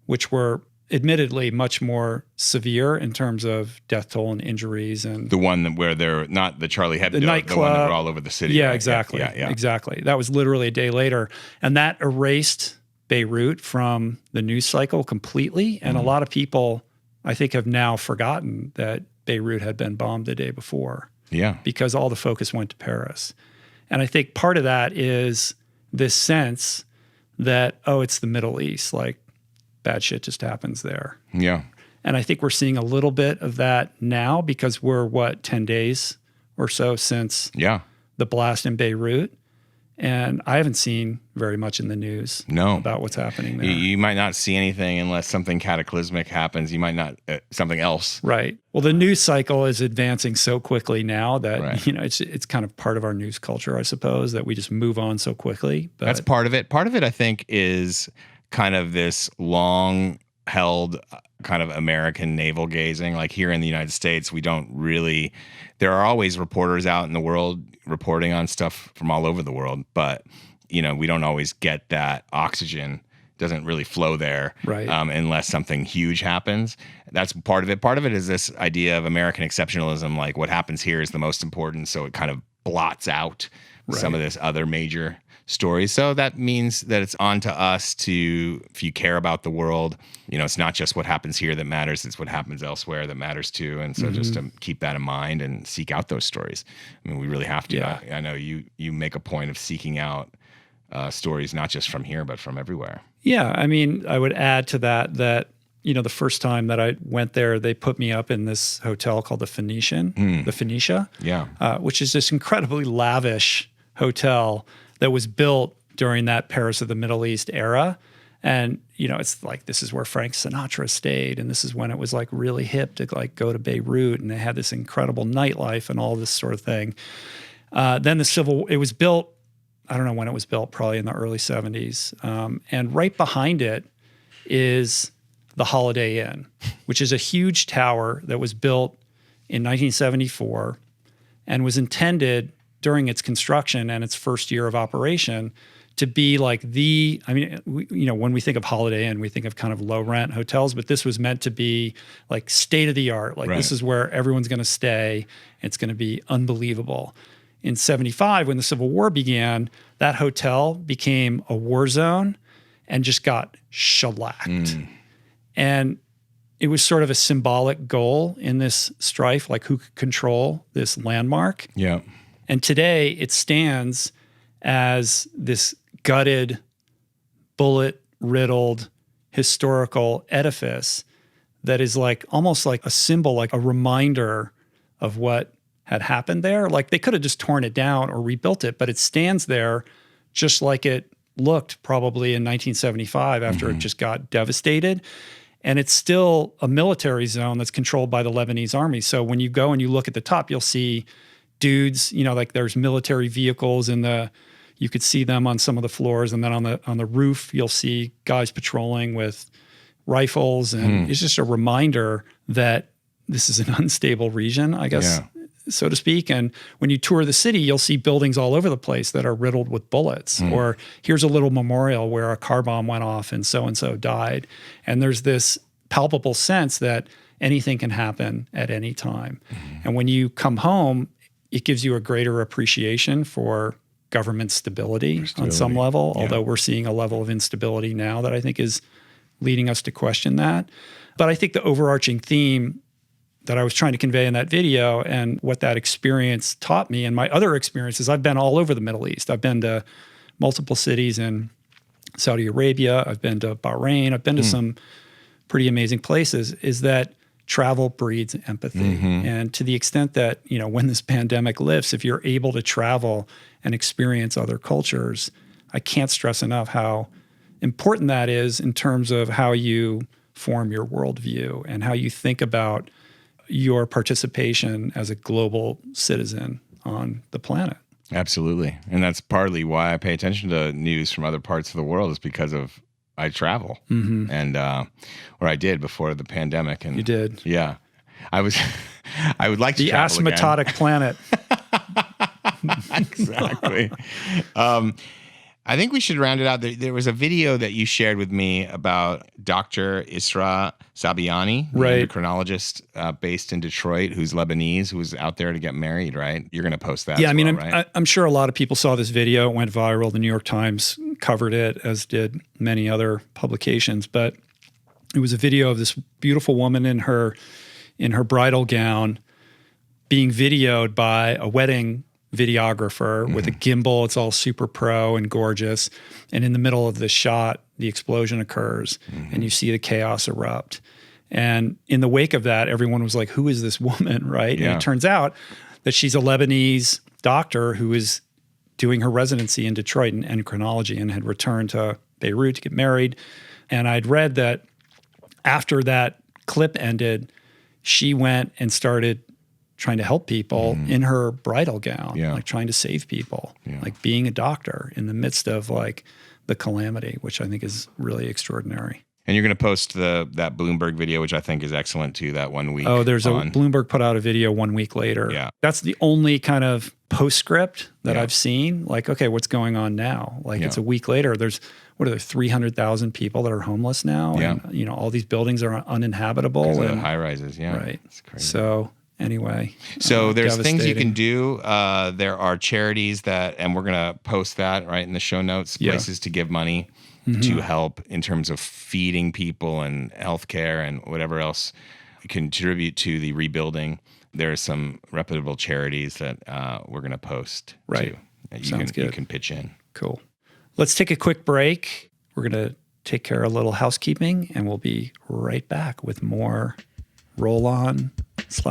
which were admittedly much more severe in terms of death toll and injuries. And the one where they're not the Charlie Hebdo, the nightclub, the one that were all over the city. Yeah, right? exactly. Yeah. Exactly. That was literally a day later. And that erased Beirut from the news cycle completely. And a lot of people, I think, have now forgotten that Beirut had been bombed the day before. Yeah. Because all the focus went to Paris. And I think part of that is this sense that, it's the Middle East, like bad shit just happens there. Yeah. And I think we're seeing a little bit of that now because we're, 10 days or so since the blast in Beirut. And I haven't seen very much in the news about what's happening there. You might not see anything unless something cataclysmic happens. You might not, something else. Right. Well, the news cycle is advancing so quickly now that, it's kind of part of our news culture, I suppose, that we just move on so quickly. But that's part of it. Part of it, I think, is kind of this long-held kind of American navel gazing. Like here in the United States, we don't really, there are always reporters out in the world reporting on stuff from all over the world, but we don't always get that oxygen. Doesn't really flow there, right? Unless something huge happens. That's part of it. Part of it is this idea of American exceptionalism, like what happens here is the most important, so it kind of blots out some of this other major stories. So that means that it's on to us to, if you care about the world, it's not just what happens here that matters, it's what happens elsewhere that matters too. And so just to keep that in mind and seek out those stories. I mean, we really have to. Yeah. I know you make a point of seeking out stories, not just from here, but from everywhere. Yeah. I mean, I would add to that, the first time that I went there, they put me up in this hotel called the Phoenician, the Phoenicia, which is this incredibly lavish hotel that was built during that Paris of the Middle East era. And, it's like, this is where Frank Sinatra stayed. And this is when it was like really hip to like go to Beirut. And they had this incredible nightlife and all this sort of thing. Then it was built, I don't know when it was built, probably in the early 70s. And right behind it is the Holiday Inn, which is a huge tower that was built in 1974 and was intended during its construction and its first year of operation to be like when we think of Holiday Inn, we think of kind of low rent hotels, but this was meant to be like state of the art. Like this is where everyone's going to stay. It's going to be unbelievable. In 75, when the Civil War began, that hotel became a war zone and just got shellacked. And it was sort of a symbolic goal in this strife, like who could control this landmark. Yeah. And today it stands as this gutted, bullet-riddled historical edifice that is like almost like a symbol, like a reminder of what had happened there. Like they could have just torn it down or rebuilt it, but it stands there just like it looked probably in 1975 after it just got devastated. And it's still a military zone that's controlled by the Lebanese army. So when you go and you look at the top, you'll see dudes, like there's military vehicles you could see them on some of the floors. And then on the roof, you'll see guys patrolling with rifles. And it's just a reminder that this is an unstable region, I guess, so to speak. And when you tour the city, you'll see buildings all over the place that are riddled with bullets. Or here's a little memorial where a car bomb went off and so died. And there's this palpable sense that anything can happen at any time. And when you come home, it gives you a greater appreciation for government stability on some level, although we're seeing a level of instability now that I think is leading us to question that. But I think the overarching theme that I was trying to convey in that video and what that experience taught me and my other experiences, I've been all over the Middle East. I've been to multiple cities in Saudi Arabia. I've been to Bahrain. I've been to some pretty amazing places, is that travel breeds empathy. And to the extent that, when this pandemic lifts, if you're able to travel and experience other cultures, I can't stress enough how important that is in terms of how you form your worldview and how you think about your participation as a global citizen on the planet. Absolutely. And that's partly why I pay attention to news from other parts of the world, is because of I travel. And or I did before the pandemic. And you did. Yeah. I would like to the travel asymptotic again. planet. Exactly. I think we should round it out. There was a video that you shared with me about Dr. Isra Sabiani, the endocrinologist based in Detroit, who's Lebanese, who was out there to get married, right? You're going to post that as well, right? I'm sure a lot of people saw this video. It went viral. The New York Times covered it, as did many other publications. But it was a video of this beautiful woman in her bridal gown being videoed by a wedding videographer with a gimbal. It's all super pro and gorgeous. And in the middle of the shot, the explosion occurs and you see the chaos erupt. And in the wake of that, everyone was like, who is this woman, right? And it turns out that she's a Lebanese doctor who is doing her residency in Detroit in endocrinology and had returned to Beirut to get married. And I'd read that after that clip ended, she went and started trying to help people in her bridal gown, like trying to save people, like being a doctor in the midst of like the calamity, which I think is really extraordinary. And you're going to post that Bloomberg video, which I think is excellent too, that 1 week. Oh, Bloomberg put out a video 1 week later. Yeah. That's the only kind of postscript that I've seen. Like, okay, what's going on now? Like it's a week later. There's, 300,000 people that are homeless now? Yeah. And, all these buildings are uninhabitable. Because of the high rises, Right. It's crazy. So anyway. So there's things you can do. There are charities and we're going to post that right in the show notes, places to give money to help in terms of feeding people and healthcare and whatever else contribute to the rebuilding. There are some reputable charities that we're going to post too. Sounds good. You can pitch in. Cool. Let's take a quick break. We're going to take care of a little housekeeping and we'll be right back with more roll on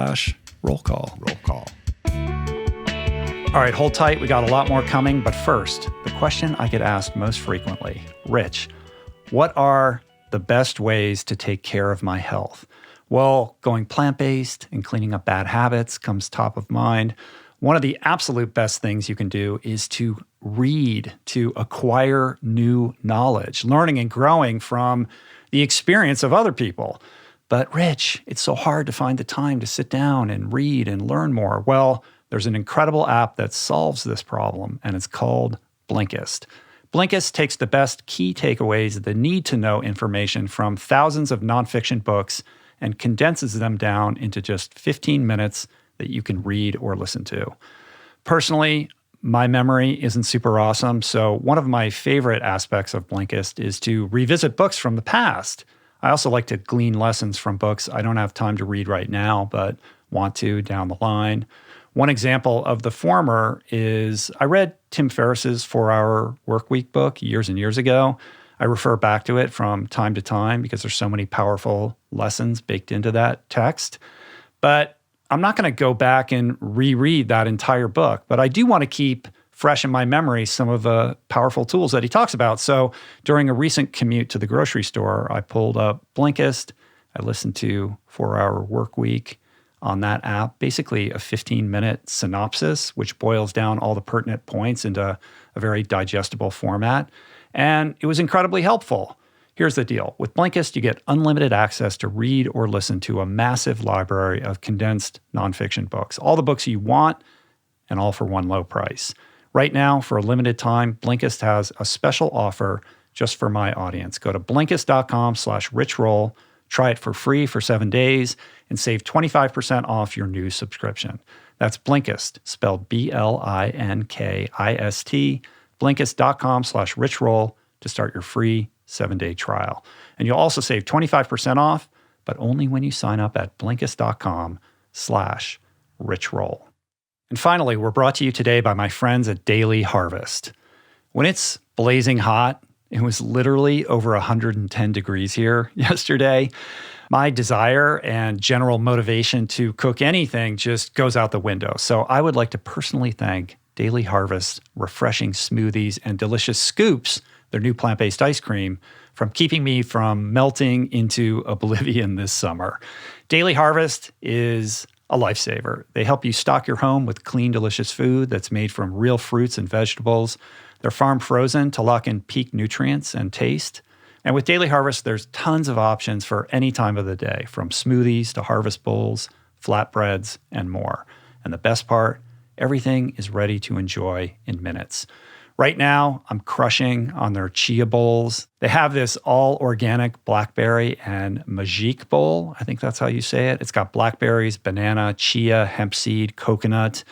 / roll call. Roll call. All right, hold tight. We got a lot more coming. But first, the question I get asked most frequently, Rich, what are the best ways to take care of my health? Well, going plant-based and cleaning up bad habits comes top of mind. One of the absolute best things you can do is to read, to acquire new knowledge. Learning and growing from the experience of other people. But Rich, it's so hard to find the time to sit down and read and learn more. Well, there's an incredible app that solves this problem, and it's called Blinkist. Blinkist takes the best key takeaways, the need-to-know information from thousands of nonfiction books and condenses them down into just 15 minutes that you can read or listen to. Personally, my memory isn't super awesome, so one of my favorite aspects of Blinkist is to revisit books from the past. I also like to glean lessons from books I don't have time to read right now, but want to down the line. One example of the former is I read Tim Ferriss's 4-Hour Workweek book years and years ago. I refer back to it from time to time because there's so many powerful lessons baked into that text. But I'm not going to go back and reread that entire book, but I do want to keep fresh in my memory some of the powerful tools that he talks about. So during a recent commute to the grocery store, I pulled up Blinkist. I listened to 4-Hour Workweek on that app, basically a 15-minute synopsis, which boils down all the pertinent points into a very digestible format. And it was incredibly helpful. Here's the deal. With Blinkist, you get unlimited access to read or listen to a massive library of condensed nonfiction books, all the books you want, and all for one low price. Right now, for a limited time, Blinkist has a special offer just for my audience. Go to Blinkist.com/richroll, try it for free for 7 days, and save 25% off your new subscription. That's Blinkist, spelled Blinkist, Blinkist.com/richroll to start your free 7-day trial. And you'll also save 25% off, but only when you sign up at Blinkist.com/richroll. And finally, we're brought to you today by my friends at Daily Harvest. When it's blazing hot, it was literally over 110 degrees here yesterday. My desire and general motivation to cook anything just goes out the window. So I would like to personally thank Daily Harvest's refreshing smoothies and delicious scoops, their new plant-based ice cream, from keeping me from melting into oblivion this summer. Daily Harvest is a lifesaver. They help you stock your home with clean, delicious food that's made from real fruits and vegetables. They're farm frozen to lock in peak nutrients and taste. And with Daily Harvest, there's tons of options for any time of the day, from smoothies to harvest bowls, flatbreads, and more. And the best part, everything is ready to enjoy in minutes. Right now, I'm crushing on their chia bowls. They have this all-organic blackberry and magique bowl. I think that's how you say it. It's got blackberries, banana, chia, hemp seed, coconut,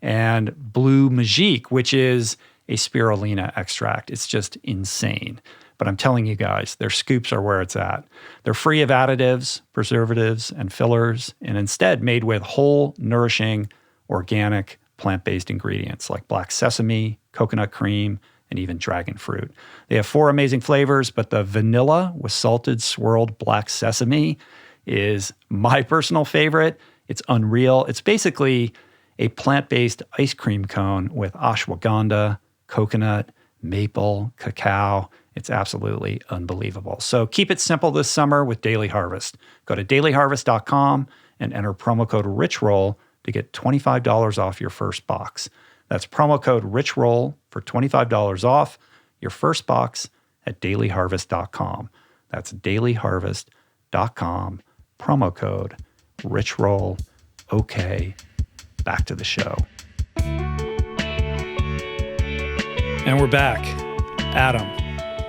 and blue magique, which is a spirulina extract. It's just insane. But I'm telling you guys, their scoops are where it's at. They're free of additives, preservatives, and fillers, and instead made with whole, nourishing, organic, plant-based ingredients like black sesame, coconut cream, and even dragon fruit. They have 4 amazing flavors, but the vanilla with salted swirled black sesame is my personal favorite. It's unreal. It's basically a plant-based ice cream cone with ashwagandha, coconut, maple, cacao. It's absolutely unbelievable. So keep it simple this summer with Daily Harvest. Go to dailyharvest.com and enter promo code RICHROLL to get $25 off your first box. That's promo code RICHROLL for $25 off your first box at dailyharvest.com. That's dailyharvest.com, promo code RICHROLL. Okay, back to the show. And we're back. Adam,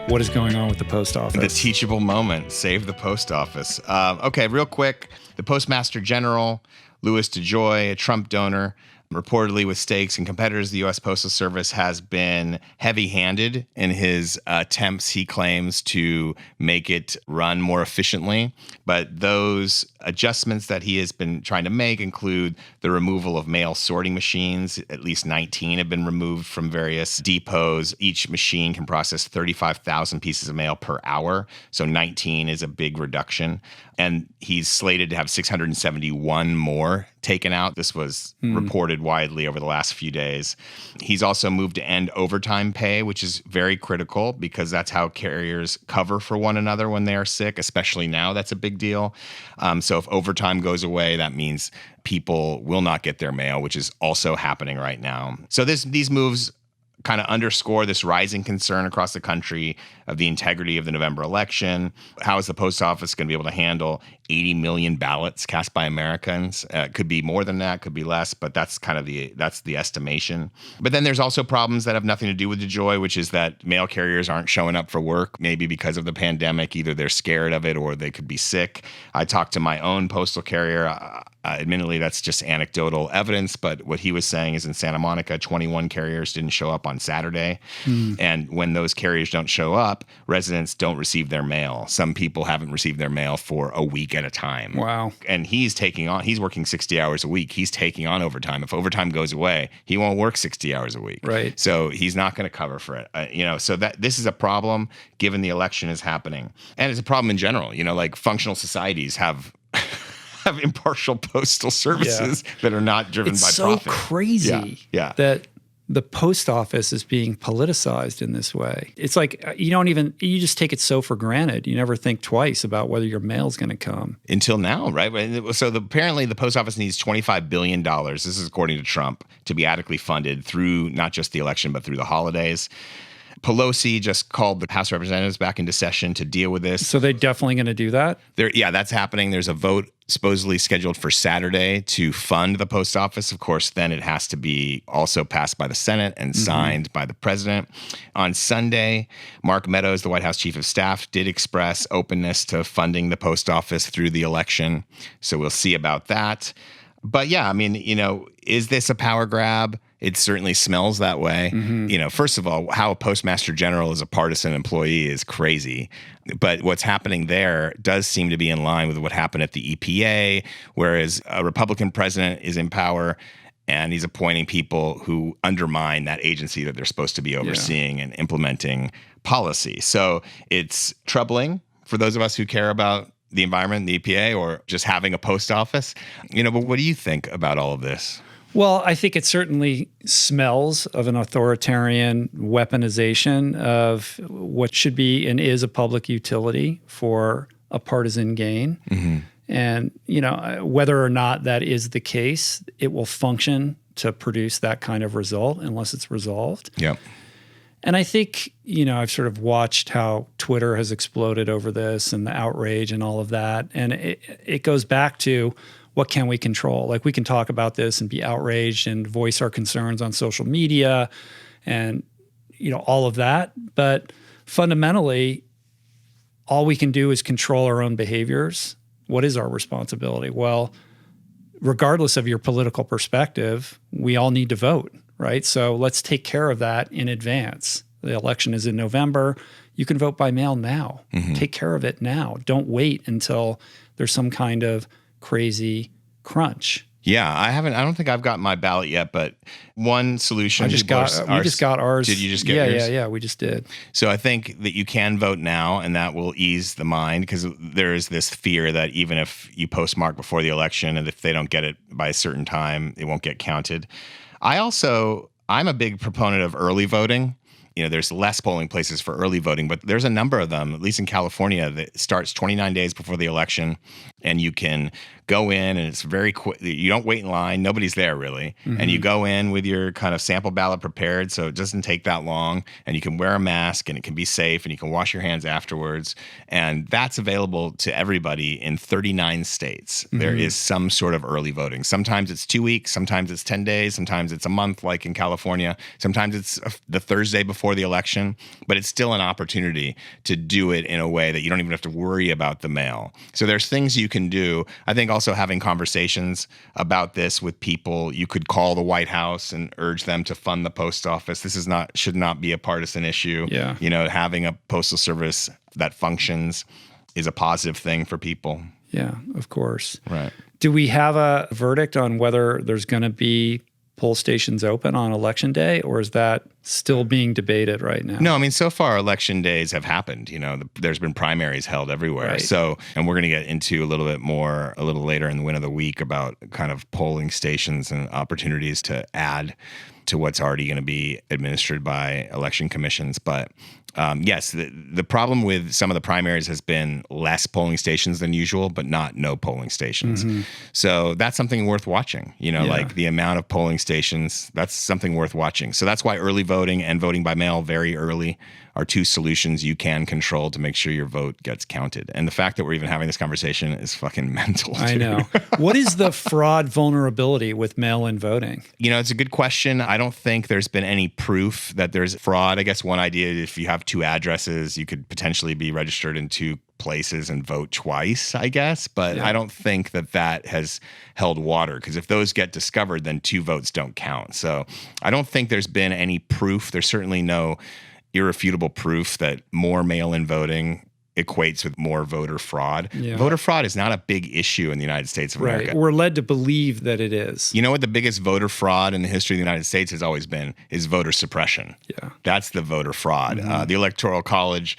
what is going on with the post office? The teachable moment. Save the post office. Okay, real quick. The Postmaster General, Louis DeJoy, a Trump donor, reportedly with stakes and competitors, the U.S. Postal Service has been heavy-handed in his attempts, he claims, to make it run more efficiently. But those adjustments that he has been trying to make include the removal of mail sorting machines. At least 19 have been removed from various depots. Each machine can process 35,000 pieces of mail per hour. So 19 is a big reduction. And he's slated to have 671 more taken out. This was reported widely over the last few days. He's also moved to end overtime pay, which is very critical because that's how carriers cover for one another when they are sick, especially now. That's a big deal. So if overtime goes away, that means people will not get their mail, which is also happening right now. So these moves kind of underscore this rising concern across the country of the integrity of the November election. How is the post office going to be able to handle 80 million ballots cast by Americans? It could be more than that, could be less, but that's kind of that's the estimation. But then there's also problems that have nothing to do with DeJoy, which is that mail carriers aren't showing up for work, maybe because of the pandemic. Either they're scared of it or they could be sick. I talked to my own postal carrier. Admittedly, that's just anecdotal evidence, but what he was saying is in Santa Monica, 21 carriers didn't show up on Saturday. And when those carriers don't show up, residents don't receive their mail. Some people haven't received their mail for a week at a time. Wow. And he's working 60 hours a week. He's taking on overtime. If overtime goes away, he won't work 60 hours a week. Right. So he's not going to cover for it. So that this is a problem given the election is happening. And it's a problem in general. Like functional societies have impartial postal services that are not driven by profit. It's so crazy that the post office is being politicized in this way. It's like you just take it so for granted. You never think twice about whether your mail's going to come. Until now, right? So apparently the post office needs $25 billion, this is according to Trump, to be adequately funded through not just the election, but through the holidays. Pelosi just called the House of Representatives back into session to deal with this. So they're definitely going to do that? That's happening. There's a vote supposedly scheduled for Saturday to fund the post office. Of course, then it has to be also passed by the Senate and signed by the president. On Sunday, Mark Meadows, the White House chief of staff, did express openness to funding the post office through the election. So we'll see about that. But is this a power grab? It certainly smells that way. First of all, how a postmaster general is a partisan employee is crazy. But what's happening there does seem to be in line with what happened at the EPA, whereas a Republican president is in power and he's appointing people who undermine that agency that they're supposed to be overseeing and implementing policy. So it's troubling for those of us who care about the environment, the EPA, or just having a post office. But what do you think about all of this? Well, I think it certainly smells of an authoritarian weaponization of what should be and is a public utility for a partisan gain. And, whether or not that is the case, it will function to produce that kind of result unless it's resolved. Yeah. And I think, I've sort of watched how Twitter has exploded over this and the outrage and all of that. And it goes back to, what can we control? Like, we can talk about this and be outraged and voice our concerns on social media and, all of that. But fundamentally, all we can do is control our own behaviors. What is our responsibility? Well, regardless of your political perspective, we all need to vote, right? So let's take care of that in advance. The election is in November. You can vote by mail now. Take care of it now. Don't wait until there's some kind of crazy crunch. Yeah, I don't think I've got my ballot yet, but one solution. We just got ours. Did you just get yours? Yeah, we just did. So I think that you can vote now, and that will ease the mind, because there is this fear that even if you postmark before the election, and if they don't get it by a certain time, it won't get counted. I'm a big proponent of early voting. There's less polling places for early voting, but there's a number of them, at least in California, that starts 29 days before the election, and you can go in, and it's very quick. You don't wait in line. Nobody's there, really. And you go in with your kind of sample ballot prepared, so it doesn't take that long, and you can wear a mask, and it can be safe, and you can wash your hands afterwards. And that's available to everybody in 39 states. There is some sort of early voting. Sometimes it's 2 weeks, sometimes it's 10 days, sometimes it's a month, like in California. Sometimes it's the Thursday before the election, but it's still an opportunity to do it in a way that you don't even have to worry about the mail. So there's things you can do. I think also having conversations about this with people. You could call the White House and urge them to fund the post office. This should not be a partisan issue. Yeah. Having a postal service that functions is a positive thing for people. Yeah, of course. Right. Do we have a verdict on whether there's going to be poll stations open on election day, or is that still being debated right now? No, so far election days have happened. There's been primaries held everywhere. Right. So, and we're going to get into a little bit more a little later in the win of the week about kind of polling stations and opportunities to add to what's already going to be administered by election commissions. But yes, the problem with some of the primaries has been less polling stations than usual, but not no polling stations. So that's something worth watching, like the amount of polling stations, that's something worth watching. So that's why early voting and voting by mail very early are two solutions you can control to make sure your vote gets counted. And the fact that we're even having this conversation is fucking mental. I know. What is the fraud vulnerability with mail-in voting? It's a good question. I don't think there's been any proof that there's fraud. I guess one idea, if you have two addresses, you could potentially be registered in two places and vote twice, I guess. But I don't think that has held water, because if those get discovered, then two votes don't count. So I don't think there's been any proof. There's certainly no irrefutable proof that more mail-in voting equates with more voter fraud. Voter fraud is not a big issue in the United States of America. We're led to believe that it is. You know what the biggest voter fraud in the history of the United States has always been? Is voter suppression. That's the voter fraud. The Electoral College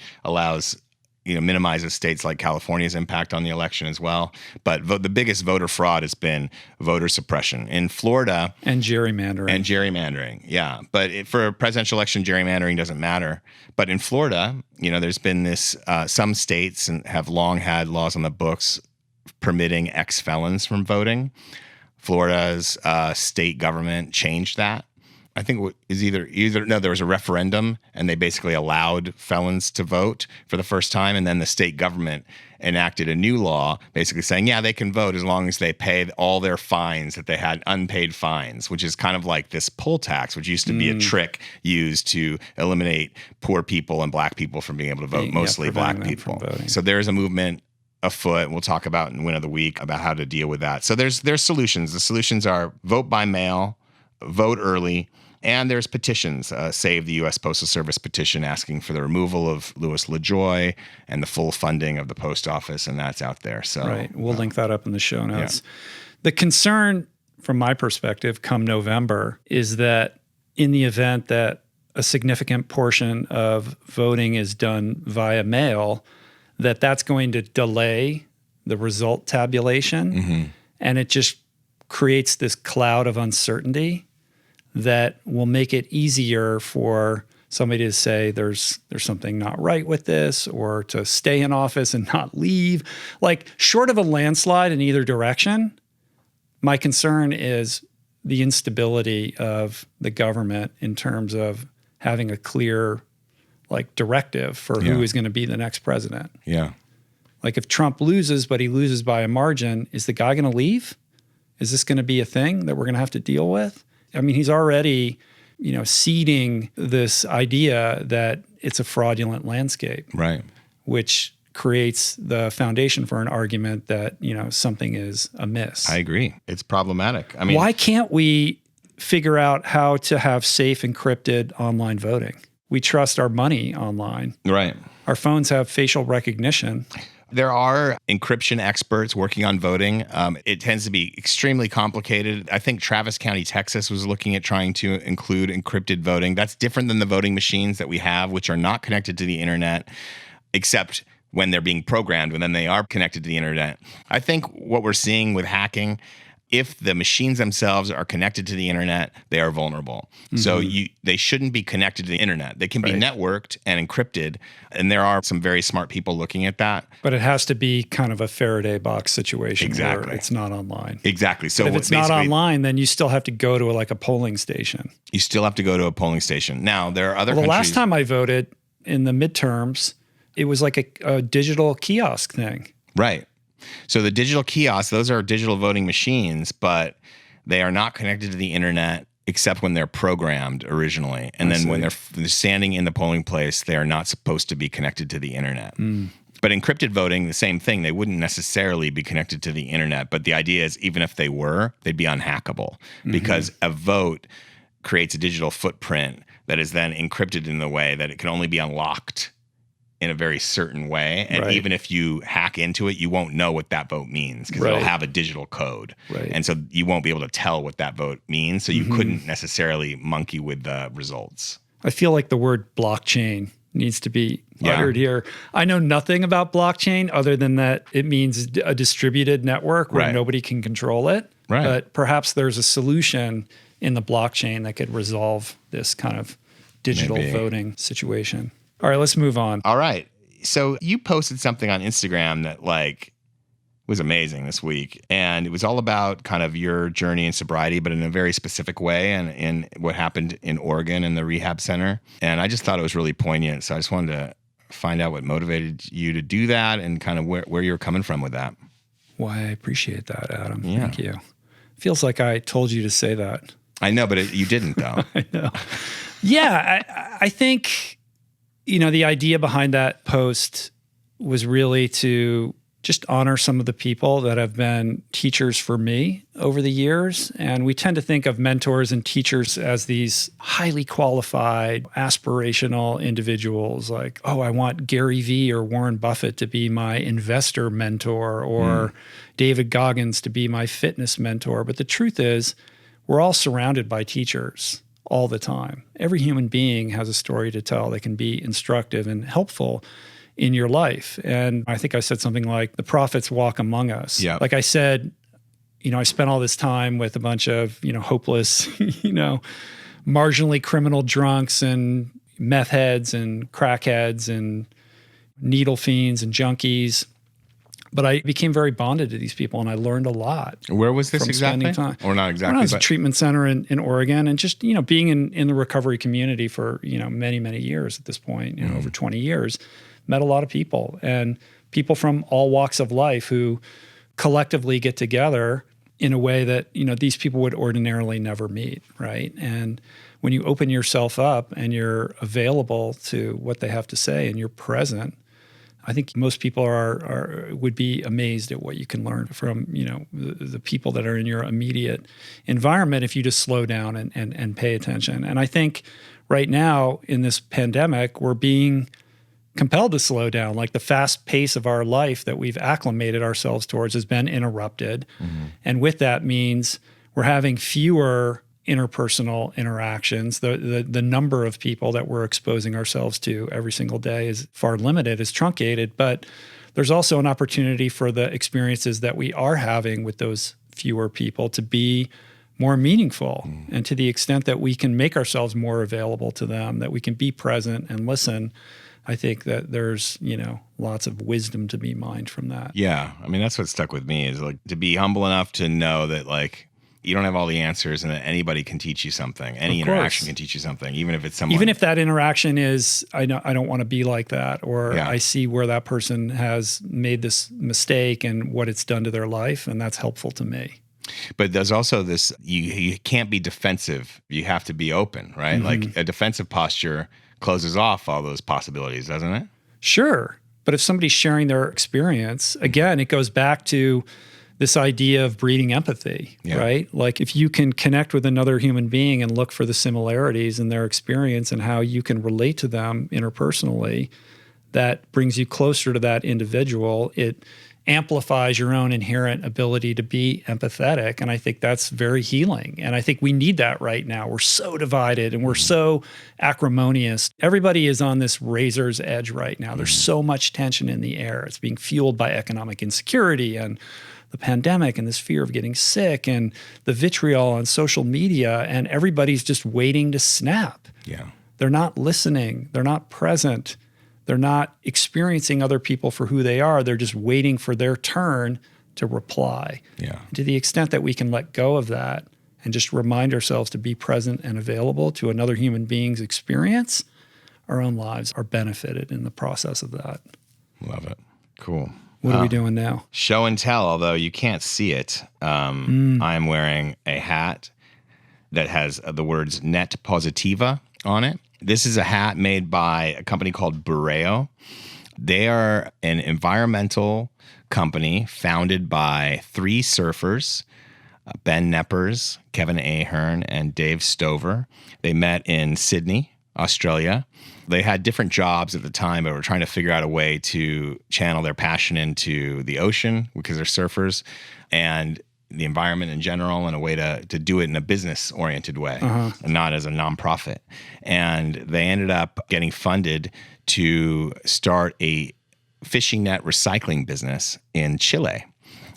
minimizes states like California's impact on the election as well. But the biggest voter fraud has been voter suppression. In Florida... And gerrymandering. Yeah. But for a presidential election, gerrymandering doesn't matter. But in Florida, there's been this... some states have long had laws on the books permitting ex-felons from voting. Florida's state government changed that. I think it was there was a referendum, and they basically allowed felons to vote for the first time, and then the state government enacted a new law basically saying, they can vote as long as they pay all their fines that they had, unpaid fines, which is kind of like this poll tax, which used to be a trick used to eliminate poor people and black people from being able to vote, mostly black people. So there's a movement afoot. We'll talk about in Win of the Week about how to deal with that. So there's solutions. The solutions are vote by mail, vote early, and there's petitions. Save the U.S. Postal Service petition asking for the removal of Louis LaJoy and the full funding of the post office, and that's out there. So we'll link that up in the show notes. The concern, from my perspective, come November, is that in the event that a significant portion of voting is done via mail, that's going to delay the result tabulation, and it just creates this cloud of uncertainty that will make it easier for somebody to say there's something not right with this, or to stay in office and not leave. Like, short of a landslide in either direction, my concern is the instability of the government in terms of having a clear directive for who is going to be the next president. Like, if Trump loses, but he loses by a margin, is the guy going to leave? Is this going to be a thing that we're going to have to deal with? I mean, he's already, seeding this idea that it's a fraudulent landscape, which creates the foundation for an argument that, something is amiss. I agree. It's problematic. I mean, why can't we figure out how to have safe, encrypted online voting? We trust our money online. Our phones have facial recognition. There are encryption experts working on voting. It tends to be extremely complicated. I think Travis County, Texas was looking at trying to include encrypted voting. That's different than the voting machines that we have, which are not connected to the internet, except when they're being programmed, and then they are connected to the internet. I think what we're seeing with hacking, if the machines themselves are connected to the internet, they are vulnerable. So they shouldn't be connected to the internet. They can be networked and encrypted, and there are some very smart people looking at that. But it has to be kind of a Faraday box situation where it's not online. So but if it's not online, then you still have to go to a polling station. You still have to go to a polling station. Now, there are other countries. The last time I voted in the midterms, it was like a digital kiosk thing. So the digital kiosks, those are digital voting machines, but they are not connected to the internet except when they're programmed originally. And then when they're standing in the polling place, they are not supposed to be connected to the internet. But encrypted voting, the same thing. They wouldn't necessarily be connected to the internet. But the idea is, even if they were, they'd be unhackable, because a vote creates a digital footprint that is then encrypted in the way that it can only be unlocked in a very certain way. And even if you hack into it, you won't know what that vote means, because it'll have a digital code. And so you won't be able to tell what that vote means. So you couldn't necessarily monkey with the results. I feel like the word blockchain needs to be uttered here. I know nothing about blockchain other than that it means a distributed network where nobody can control it. But perhaps there's a solution in the blockchain that could resolve this kind of digital voting situation. All right, let's move on. All right. So you posted something on Instagram that like was amazing this week. And it was all about kind of your journey in sobriety, but in a very specific way, and in what happened in Oregon in the rehab center. And I just thought it was really poignant. So I just wanted to find out what motivated you to do that and kind of where you're coming from with that. Well, I appreciate that, Adam. Yeah. Thank you. Feels like I told you to say that. I know, but you didn't, though. I know. Yeah, I think, the idea behind that post was really to just honor some of the people that have been teachers for me over the years. And we tend to think of mentors and teachers as these highly qualified, aspirational individuals like, oh, I want Gary Vee or Warren Buffett to be my investor mentor, or David Goggins to be my fitness mentor. But the truth is, we're all surrounded by teachers all the time. Every human being has a story to tell that can be instructive and helpful in your life. And I think I said something like, the prophets walk among us. Yeah. Like I said, I spent all this time with a bunch of, hopeless, marginally criminal drunks and meth heads and crackheads and needle fiends and junkies. But I became very bonded to these people, and I learned a lot. Where was this exactly? Or not exactly? It was a treatment center in Oregon, and just being in the recovery community for many, many years at this point, over 20 years, met a lot of people, and people from all walks of life who collectively get together in a way that these people would ordinarily never meet, right? And when you open yourself up and you're available to what they have to say and you're present, I think most people would be amazed at what you can learn from the people that are in your immediate environment if you just slow down and pay attention. And I think right now in this pandemic, we're being compelled to slow down. Like the fast pace of our life that we've acclimated ourselves towards has been interrupted. Mm-hmm. And with that means we're having fewer interpersonal interactions. The number of people that we're exposing ourselves to every single day is far limited, is truncated, but there's also an opportunity for the experiences that we are having with those fewer people to be more meaningful. And to the extent that we can make ourselves more available to them, that we can be present and listen, I think that there's, lots of wisdom to be mined from that. Yeah. I mean, that's what stuck with me, is like to be humble enough to know that like you don't have all the answers and that anybody can teach you something. Any interaction can teach you something, even if it's someone. Even if that interaction is, I don't want to be like that, or I see where that person has made this mistake and what it's done to their life, and that's helpful to me. But there's also this, you can't be defensive. You have to be open, right? Mm-hmm. Like a defensive posture closes off all those possibilities, doesn't it? Sure. But if somebody's sharing their experience, again, it goes back to this idea of breeding empathy, right? Like if you can connect with another human being and look for the similarities in their experience and how you can relate to them interpersonally, that brings you closer to that individual. It amplifies your own inherent ability to be empathetic. And I think that's very healing. And I think we need that right now. We're so divided and we're so acrimonious. Everybody is on this razor's edge right now. There's so much tension in the air. It's being fueled by economic insecurity and the pandemic and this fear of getting sick and the vitriol on social media, and everybody's just waiting to snap. Yeah. They're not listening. They're not present. They're not experiencing other people for who they are. They're just waiting for their turn to reply. Yeah. And to the extent that we can let go of that and just remind ourselves to be present and available to another human being's experience, our own lives are benefited in the process of that. Love it. Cool. What are we doing now? Show and tell, although you can't see it. I'm wearing a hat that has the words Net Positiva on it. This is a hat made by a company called Bureo. They are an environmental company founded by three surfers, Ben Neppers, Kevin Ahern, and Dave Stover. They met in Sydney, Australia. They had different jobs at the time, but were trying to figure out a way to channel their passion into the ocean because they're surfers and the environment in general, and a way to do it in a business-oriented way, and not as a nonprofit. And they ended up getting funded to start a fishing net recycling business in Chile.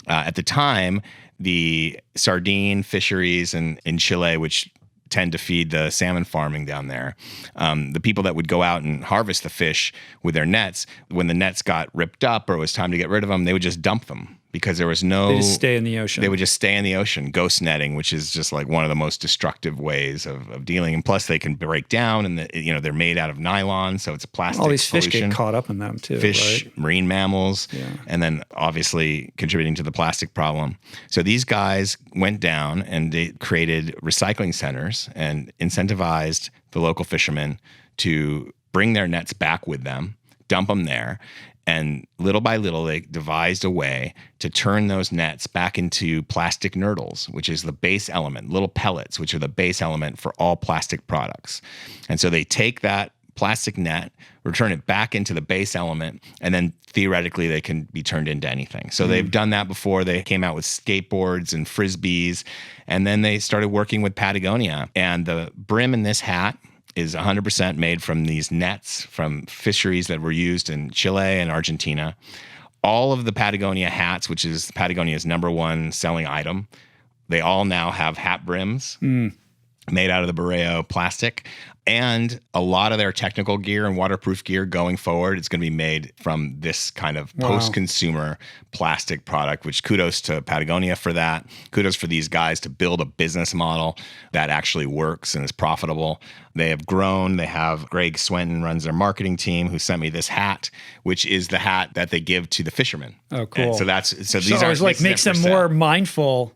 At the time, the sardine fisheries in Chile, which tend to feed the salmon farming down there. The people that would go out and harvest the fish with their nets, when the nets got ripped up or it was time to get rid of them, they would just dump them because there was no... They just stay in the ocean. They would just stay in the ocean. Ghost netting, which is just like one of the most destructive ways of dealing. And plus they can break down and they're made out of nylon, so it's a plastic All these pollution. fish get caught up in them too, Fish, right? Marine mammals, and then obviously contributing to the plastic problem. So these guys went down and they created recycling centers and incentivized the local fishermen to bring their nets back with them, dump them there. And little by little, they devised a way to turn those nets back into plastic nurdles, which is the base element, little pellets, which are the base element for all plastic products. And so they take that plastic net, return it back into the base element, and then theoretically they can be turned into anything. So they've done that before. They came out with skateboards and frisbees, and then they started working with Patagonia. And the brim in this hat is 100% made from these nets from fisheries that were used in Chile and Argentina. All of the Patagonia hats, which is Patagonia's #1 selling item, they all now have hat brims made out of the Bureo plastic. And a lot of their technical gear and waterproof gear going forward, it's going to be made from this kind of post-consumer plastic product, which kudos to Patagonia for that. Kudos for these guys to build a business model that actually works and is profitable. They have grown. They have Greg Swenton runs their marketing team, who sent me this hat, which is the hat that they give to the fishermen. Oh, cool. And so these are like makes them more mindful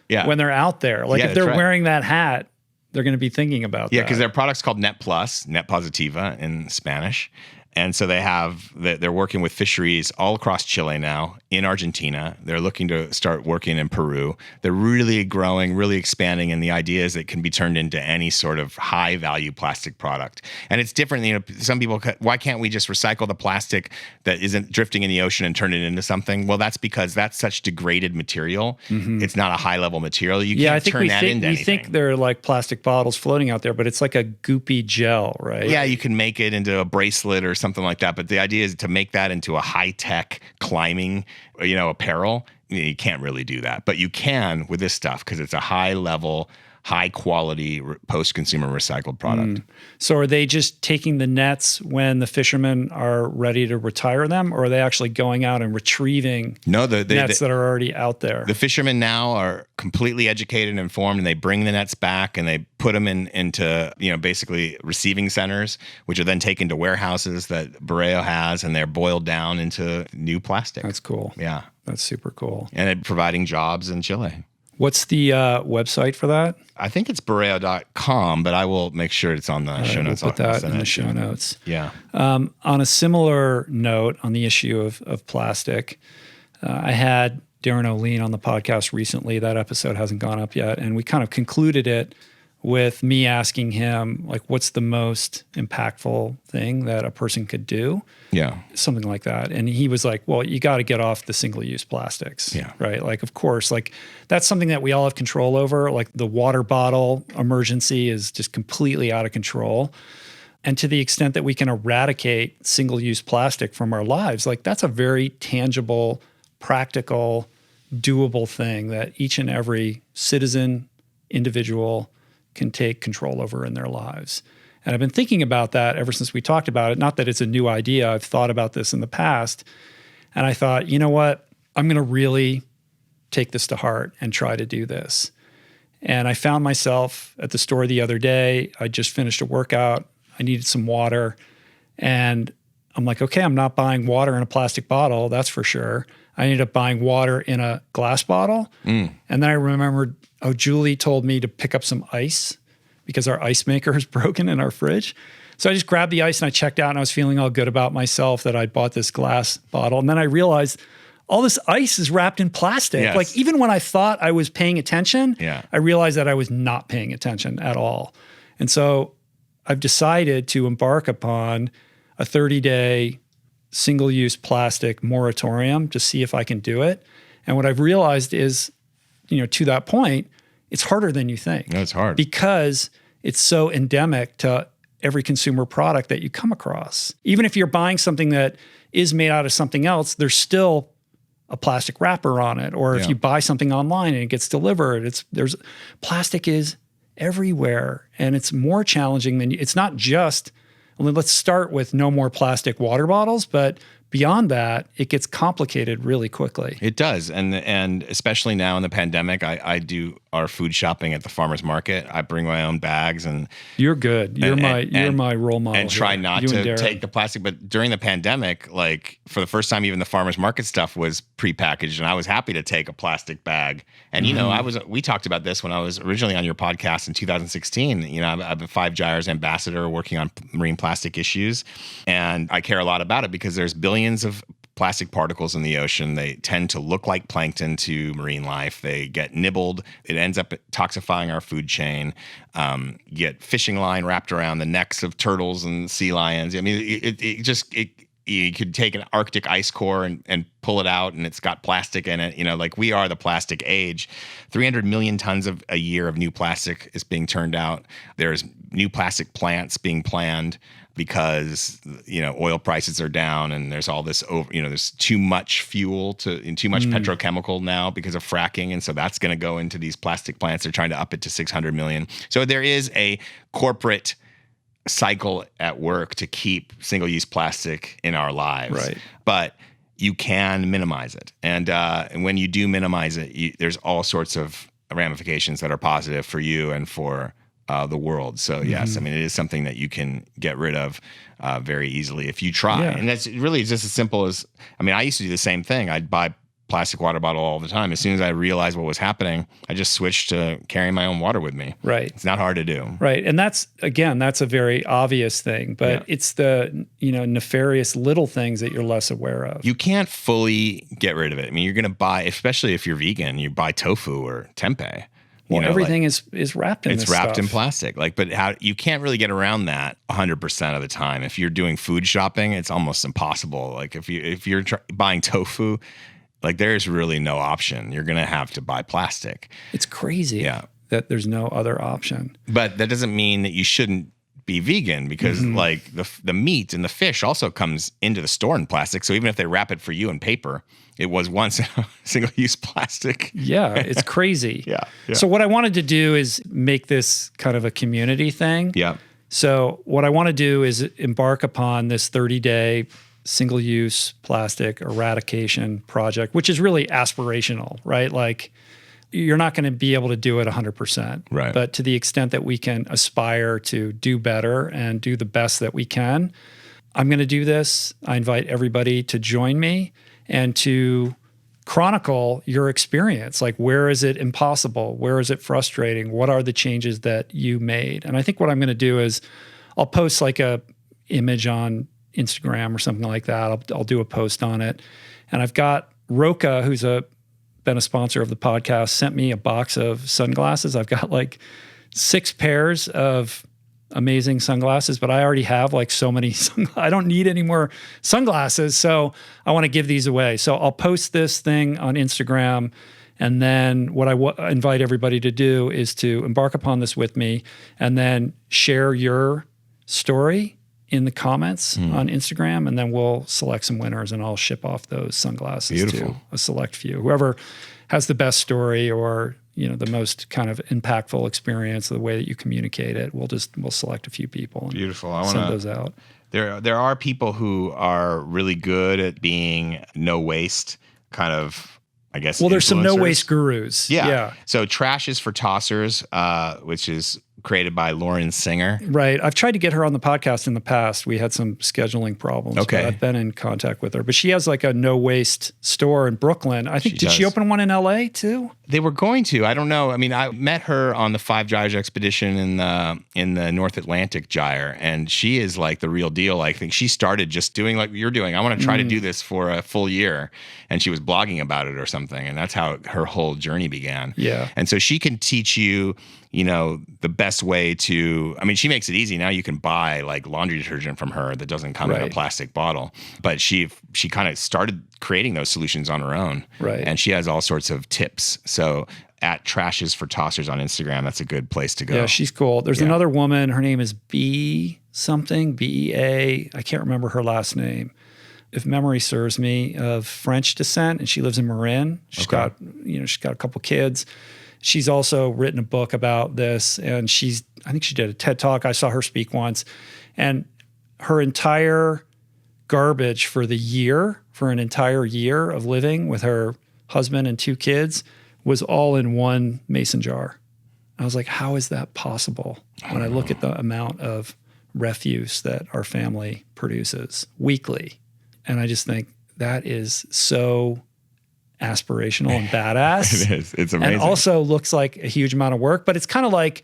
when they're out there. Like if they're wearing that hat, they're going to be thinking about that. Yeah, because their product's called Net Plus, Net Positiva in Spanish. And so they're working with fisheries all across Chile now, in Argentina. They're looking to start working in Peru. They're really growing, really expanding, and the idea is it can be turned into any sort of high-value plastic product. And it's different. Some people, why can't we just recycle the plastic that isn't drifting in the ocean and turn it into something? Well, that's because that's such degraded material. It's not a high-level material. You can't turn that into anything. We think they're like plastic bottles floating out there, but it's like a goopy gel, right? Yeah, you can make it into a bracelet or something like that. But the idea is to make that into a high-tech climbing, apparel. You can't really do that, but you can with this stuff because it's a high-level, high-quality post-consumer recycled product. So are they just taking the nets when the fishermen are ready to retire them, or are they actually going out and retrieving nets that are already out there? The fishermen now are completely educated and informed, and they bring the nets back and they put them into basically receiving centers, which are then taken to warehouses that Bureo has, and they're boiled down into new plastic. That's cool. Yeah. That's super cool. And it providing jobs in Chile. What's the website for that? I think it's bureo.com, but I will make sure it's on the show notes. We'll put that in the show notes. Yeah. On a similar note on the issue of plastic, I had Darren O'Lean on the podcast recently. That episode hasn't gone up yet. And we kind of concluded it with me asking him, like, what's the most impactful thing that a person could do? Yeah. Something like that. And he was like, well, you got to get off the single-use plastics. Yeah. Right? Like, of course, like that's something that we all have control over. Like the water bottle emergency is just completely out of control. And to the extent that we can eradicate single-use plastic from our lives, like that's a very tangible, practical, doable thing that each and every citizen, individual can take control over in their lives. And I've been thinking about that ever since we talked about it. Not that it's a new idea. I've thought about this in the past. And I thought, you know what? I'm going to really take this to heart and try to do this. And I found myself at the store the other day. I just finished a workout. I needed some water. And I'm like, okay, I'm not buying water in a plastic bottle. That's for sure. I ended up buying water in a glass bottle. And then I remembered, Julie told me to pick up some ice because our ice maker is broken in our fridge. So I just grabbed the ice and I checked out and I was feeling all good about myself that I bought this glass bottle. And then I realized all this ice is wrapped in plastic. Yes. Like even when I thought I was paying attention, Yeah. I realized that I was not paying attention at all. And so I've decided to embark upon a 30-day single-use plastic moratorium to see if I can do it. And what I've realized is, to that point, it's harder than you think. No, it's hard. Because it's so endemic to every consumer product that you come across. Even if you're buying something that is made out of something else, there's still a plastic wrapper on it. Or if you buy something online and it gets delivered, plastic is everywhere. And it's more challenging than, it's not just, well, let's start with no more plastic water bottles, but beyond that, it gets complicated really quickly. It does. And especially now in the pandemic, I do our food shopping at the farmer's market. I bring my own bags and you're good. You're my role model. And try not to take the plastic. But during the pandemic, like for the first time, even the farmer's market stuff was prepackaged, and I was happy to take a plastic bag. And you know, we talked about this when I was originally on your podcast in 2016. You know, I'm a Five Gyres ambassador working on marine plastic issues, and I care a lot about it because there's billions of plastic particles in the ocean. They tend to look like plankton to marine life. They get nibbled. It ends up toxifying our food chain. You get fishing line wrapped around the necks of turtles and sea lions. I mean, you could take an Arctic ice core and pull it out, and it's got plastic in it. You know, like we are the plastic age. 300 million tons of a year of new plastic is being turned out. There's new plastic plants being planned because, you know, oil prices are down and there's all this there's too much fuel and too much petrochemical now because of fracking. And so that's going to go into these plastic plants. They're trying to up it to 600 million. So there is a corporate cycle at work to keep single-use plastic in our lives. Right. But you can minimize it. And when you do minimize it, there's all sorts of ramifications that are positive for you and for the world. So yes, I mean, it is something that you can get rid of very easily if you try. Yeah. And that's really just as simple as, I mean, I used to do the same thing. I'd buy plastic water bottle all the time. As soon as I realized what was happening, I just switched to carrying my own water with me. Right. It's not hard to do. Right. And that's a very obvious thing, but it's the, nefarious little things that you're less aware of. You can't fully get rid of it. I mean, you're going to buy, especially if you're vegan, you buy tofu or tempeh. Well, everything is wrapped in this stuff. It's wrapped in plastic. But you can't really get around that 100% of the time. If you're doing food shopping, it's almost impossible. Like if you're buying tofu, like there's really no option. You're going to have to buy plastic. It's crazy that there's no other option. But that doesn't mean that you shouldn't be vegan, because like the meat and the fish also comes into the store in plastic. So even if they wrap it for you in paper, it was once single-use plastic. Yeah, it's crazy. Yeah. So what I wanted to do is make this kind of a community thing. Yeah. So what I want to do is embark upon this 30-day single-use plastic eradication project, which is really aspirational, right? Like you're not going to be able to do it 100%. Right. But to the extent that we can aspire to do better and do the best that we can, I'm going to do this. I invite everybody to join me and to chronicle your experience. Like, where is it impossible? Where is it frustrating? What are the changes that you made? And I think what I'm going to do is I'll post like a image on Instagram or something like that. I'll do a post on it. And I've got Roka, who's been a sponsor of the podcast, sent me a box of sunglasses. I've got like 6 pairs of amazing sunglasses, but I already have like so many I don't need any more sunglasses. So I want to give these away. So I'll post this thing on Instagram. And then what I invite everybody to do is to embark upon this with me and then share your story in the comments on Instagram. And then we'll select some winners and I'll ship off those sunglasses to a select few. Whoever has the best story or the most kind of impactful experience, the way that you communicate it, we'll select a few people and Beautiful. I want send those out. There are people who are really good at being no waste kind of, I guess. Well, there's some no waste gurus. Yeah. So Trash is for Tossers, which is created by Lauren Singer. Right. I've tried to get her on the podcast in the past. We had some scheduling problems. Okay. But I've been in contact with her. But she has like a no waste store in Brooklyn. I think, did she open one in LA too? They were going to. I don't know. I mean, I met her on the Five Gyres expedition in the North Atlantic Gyre, and she is like the real deal. I think she started just doing like you're doing. I want to try to do this for a full year, and she was blogging about it or something, and that's how her whole journey began. Yeah. And so she can teach you, the best way to. I mean, she makes it easy now. You can buy like laundry detergent from her that doesn't come in a plastic bottle, but she kind of started creating those solutions on her own. Right. And she has all sorts of tips. So at Trash is for Tossers on Instagram, that's a good place to go. Yeah, she's cool. There's another woman. Her name is B something, B-E-A. I can't remember her last name. If memory serves me, of French descent, and she lives in Marin. She's got a couple kids. She's also written a book about this, and I think she did a TED Talk. I saw her speak once, and her entire garbage for an entire year of living with her husband and 2 kids was all in one mason jar. I was like, how is that possible? When I look at the amount of refuse that our family produces weekly. And I just think that is so aspirational and badass. It is. It's amazing. And also looks like a huge amount of work, but it's kind of like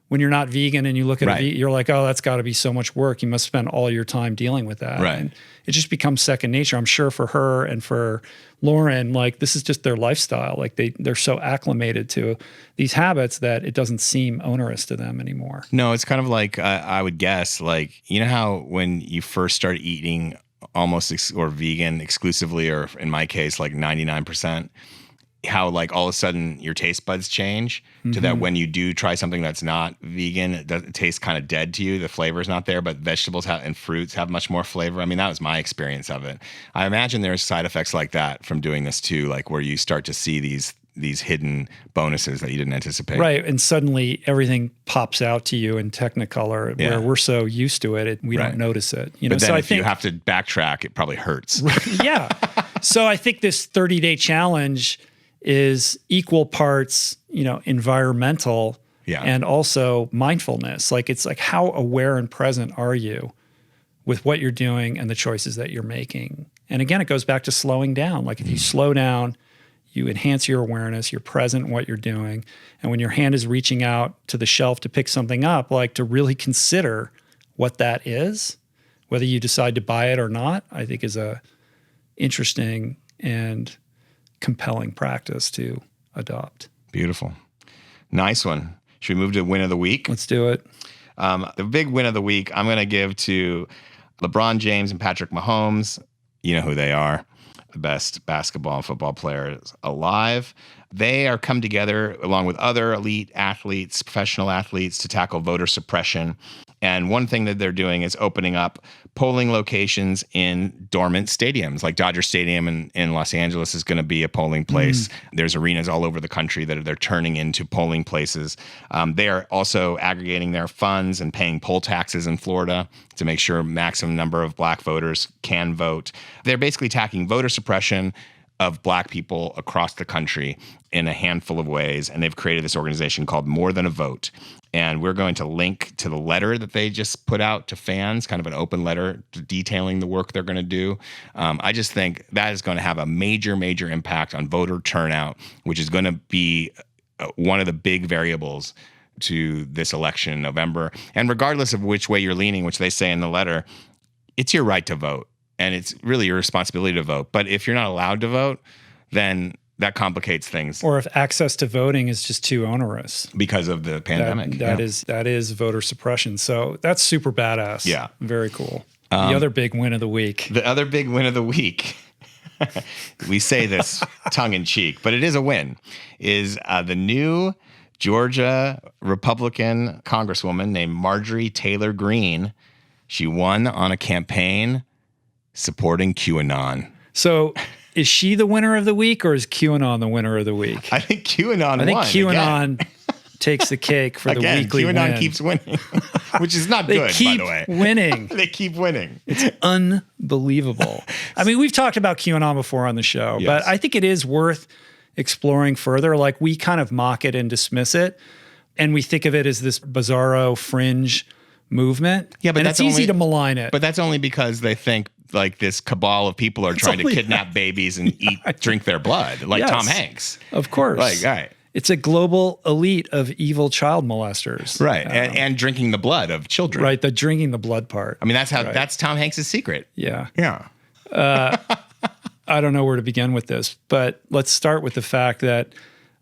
when you're not vegan and you look at you're like, oh, that's got to be so much work. You must spend all your time dealing with that. Right. And it just becomes second nature. I'm sure for her and for Lauren, like this is just their lifestyle. Like they're so acclimated to these habits that it doesn't seem onerous to them anymore. No, it's kind of like, I would guess, like, you know how when you first start eating or vegan exclusively, or in my case, like 99%, how like all of a sudden your taste buds change to that when you do try something that's not vegan, it tastes kind of dead to you. The flavor is not there, but vegetables and fruits have much more flavor. I mean, that was my experience of it. I imagine there's side effects like that from doing this too, like where you start to see these hidden bonuses that you didn't anticipate. Right. And suddenly everything pops out to you in Technicolor where we're so used to it, we don't notice it. You know, but then so if you have to backtrack, it probably hurts. Yeah. So I think this 30-day challenge is equal parts, environmental and also mindfulness. Like it's like how aware and present are you with what you're doing and the choices that you're making? And again, it goes back to slowing down. Like if you slow down, you enhance your awareness, you're present in what you're doing. And when your hand is reaching out to the shelf to pick something up, like to really consider what that is, whether you decide to buy it or not, I think is a interesting and compelling practice to adopt. Beautiful. Nice one. Should we move to win of the week? Let's do it. The big win of the week, I'm going to give to LeBron James and Patrick Mahomes. You know who they are. The best basketball and football players alive. They are come together along with other elite athletes, professional athletes, to tackle voter suppression. And one thing that they're doing is opening up polling locations in dormant stadiums, like Dodger Stadium in Los Angeles is going to be a polling place. There's arenas all over the country that they're turning into polling places. They are also aggregating their funds and paying poll taxes in Florida to make sure maximum number of black voters can vote. They're basically attacking voter suppression of black people across the country in a handful of ways. And they've created this organization called More Than a Vote. And we're going to link to the letter that they just put out to fans, kind of an open letter detailing the work they're going to do. I just think that is going to have a major, major impact on voter turnout, which is going to be one of the big variables to this election in November. And regardless of which way you're leaning, which they say in the letter, it's your right to vote. And it's really your responsibility to vote. But if you're not allowed to vote, then that complicates things. Or if access to voting is just too onerous. Because of the pandemic. That is voter suppression. So that's super badass. Yeah. Very cool. The other big win of the week. The other big win of the week, we say this tongue in cheek, but it is a win, is the new Georgia Republican Congresswoman named Marjorie Taylor Greene. She won on a campaign supporting QAnon. So is she the winner of the week or is QAnon the winner of the week? I think QAnon won. I think QAnon takes the cake for the weekly QAnon win. Keeps winning, which is not good, by the way. Winning. They keep winning. It's unbelievable. I mean, we've talked about QAnon before on the show, but I think it is worth exploring further. Like we kind of mock it and dismiss it, and we think of it as this bizarro fringe movement. Yeah, but and it's easy to malign it. But that's only because they think like this cabal of people are trying to kidnap babies and drink their blood, like Tom Hanks. Of course. Like, right. It's a global elite of evil child molesters. Right. And drinking the blood of children. Right. The drinking the blood part. I mean, that's Tom Hanks' secret. Yeah. Yeah. I don't know where to begin with this, but let's start with the fact that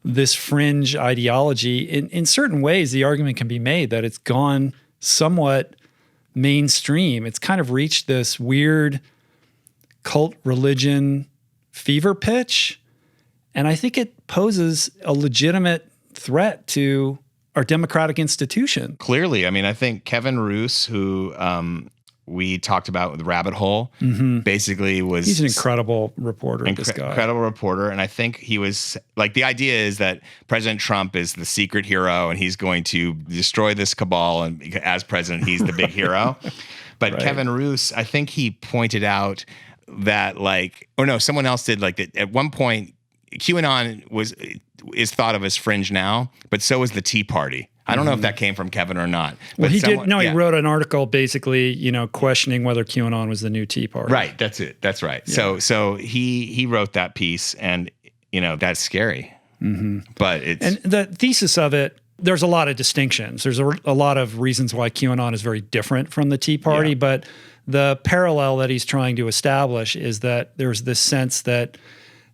this fringe ideology, in certain ways, the argument can be made that it's gone somewhat mainstream. It's kind of reached this weird cult religion fever pitch. And I think it poses a legitimate threat to our democratic institution. Clearly. I mean, I think Kevin Roose, who we talked about with the Rabbit Hole, basically was... He's an incredible reporter, this guy. Incredible reporter. And I think he was like, the idea is that President Trump is the secret hero and he's going to destroy this cabal. And as president, he's the big hero. But Kevin Roose, I think he pointed out that someone else did, like, that at one point, QAnon is thought of as fringe now, but so is the Tea Party. I don't know if that came from Kevin or not. Well, he did. No, he wrote an article basically, questioning whether QAnon was the new Tea Party. Right. That's it. That's right. Yeah. So he wrote that piece, and that's scary. But and the thesis of it, there's a lot of distinctions. There's a lot of reasons why QAnon is very different from the Tea Party, but the parallel that he's trying to establish is that there's this sense that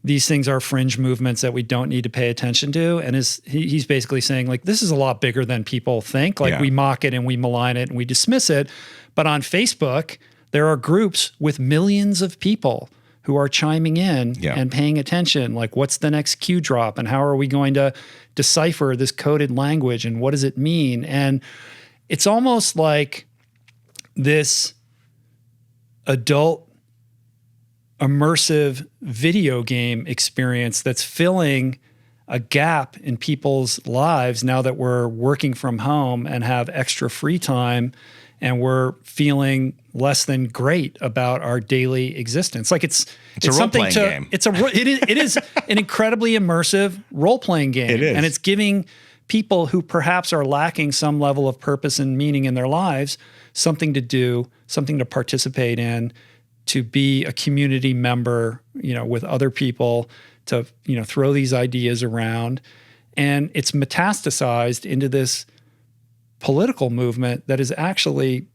these things are fringe movements that we don't need to pay attention to. And he's basically saying, like, this is a lot bigger than people think. Like, we mock it and we malign it and we dismiss it. But on Facebook, there are groups with millions of people who are chiming in and paying attention. Like, what's the next Q drop? And how are we going to decipher this coded language? And what does it mean? And it's almost like this adult immersive video game experience that's filling a gap in people's lives now that we're working from home and have extra free time and we're feeling less than great about our daily existence. Like it's a role-playing game. It is an incredibly immersive role-playing game. It is. And it's giving people who perhaps are lacking some level of purpose and meaning in their lives something to do, something to participate in, to be a community member, with other people, to, throw these ideas around. And it's metastasized into this political movement that is actually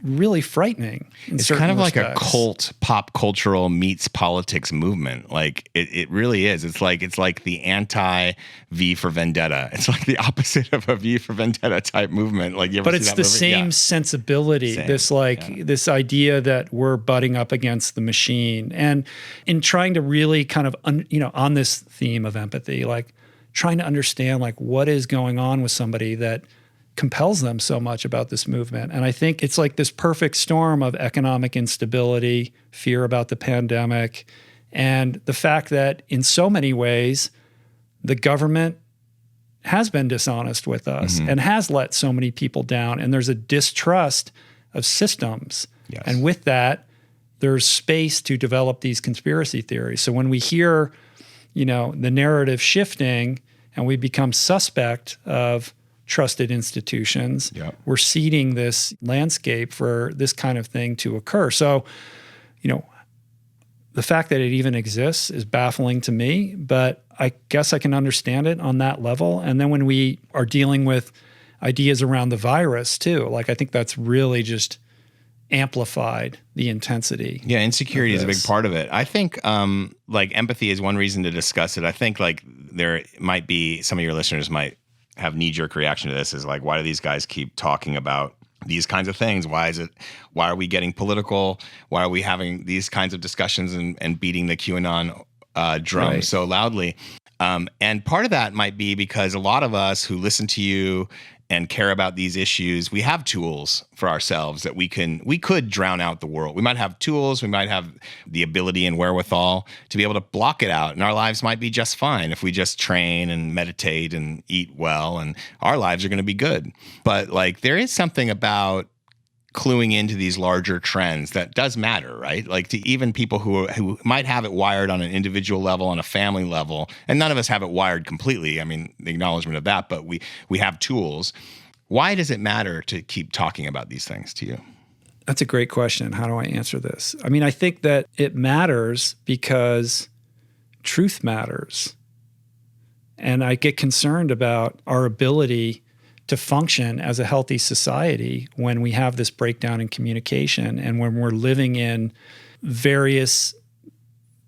really frightening. It's kind of like a cult pop cultural meets politics movement. Like it really is. It's like the anti V for Vendetta. It's like the opposite of a V for Vendetta type movement. Like, you ever but see it's that the movie? Same sensibility. This idea that we're butting up against the machine, and in trying to really kind of on this theme of empathy, like trying to understand like what is going on with somebody that compels them so much about this movement. And I think it's like this perfect storm of economic instability, fear about the pandemic, and the fact that in so many ways, the government has been dishonest with us and has let so many people down. And there's a distrust of systems. Yes. And with that, there's space to develop these conspiracy theories. So when we hear, the narrative shifting and we become suspect of trusted institutions, we're seeding this landscape for this kind of thing to occur. So, the fact that it even exists is baffling to me, but I guess I can understand it on that level. And then when we are dealing with ideas around the virus too, like I think that's really just amplified the intensity. Yeah, insecurity is a big part of it. I think empathy is one reason to discuss it. I think there might be some of your listeners might have knee-jerk reaction to this is like, why do these guys keep talking about these kinds of things? Why are we getting political? Why are we having these kinds of discussions and beating the QAnon drum so loudly? And part of that might be because a lot of us who listen to you and care about these issues, we have tools for ourselves that we could drown out the world. We might have tools, we might have the ability and wherewithal to be able to block it out, and our lives might be just fine if we just train and meditate and eat well, and our lives are going to be good. But there is something about cluing into these larger trends that does matter, right? Like to even people who might have it wired on an individual level, on a family level, and none of us have it wired completely. I mean, the acknowledgement of that, but we have tools. Why does it matter to keep talking about these things to you? That's a great question. How do I answer this? I mean, I think that it matters because truth matters. And I get concerned about our ability to function as a healthy society when we have this breakdown in communication and when we're living in various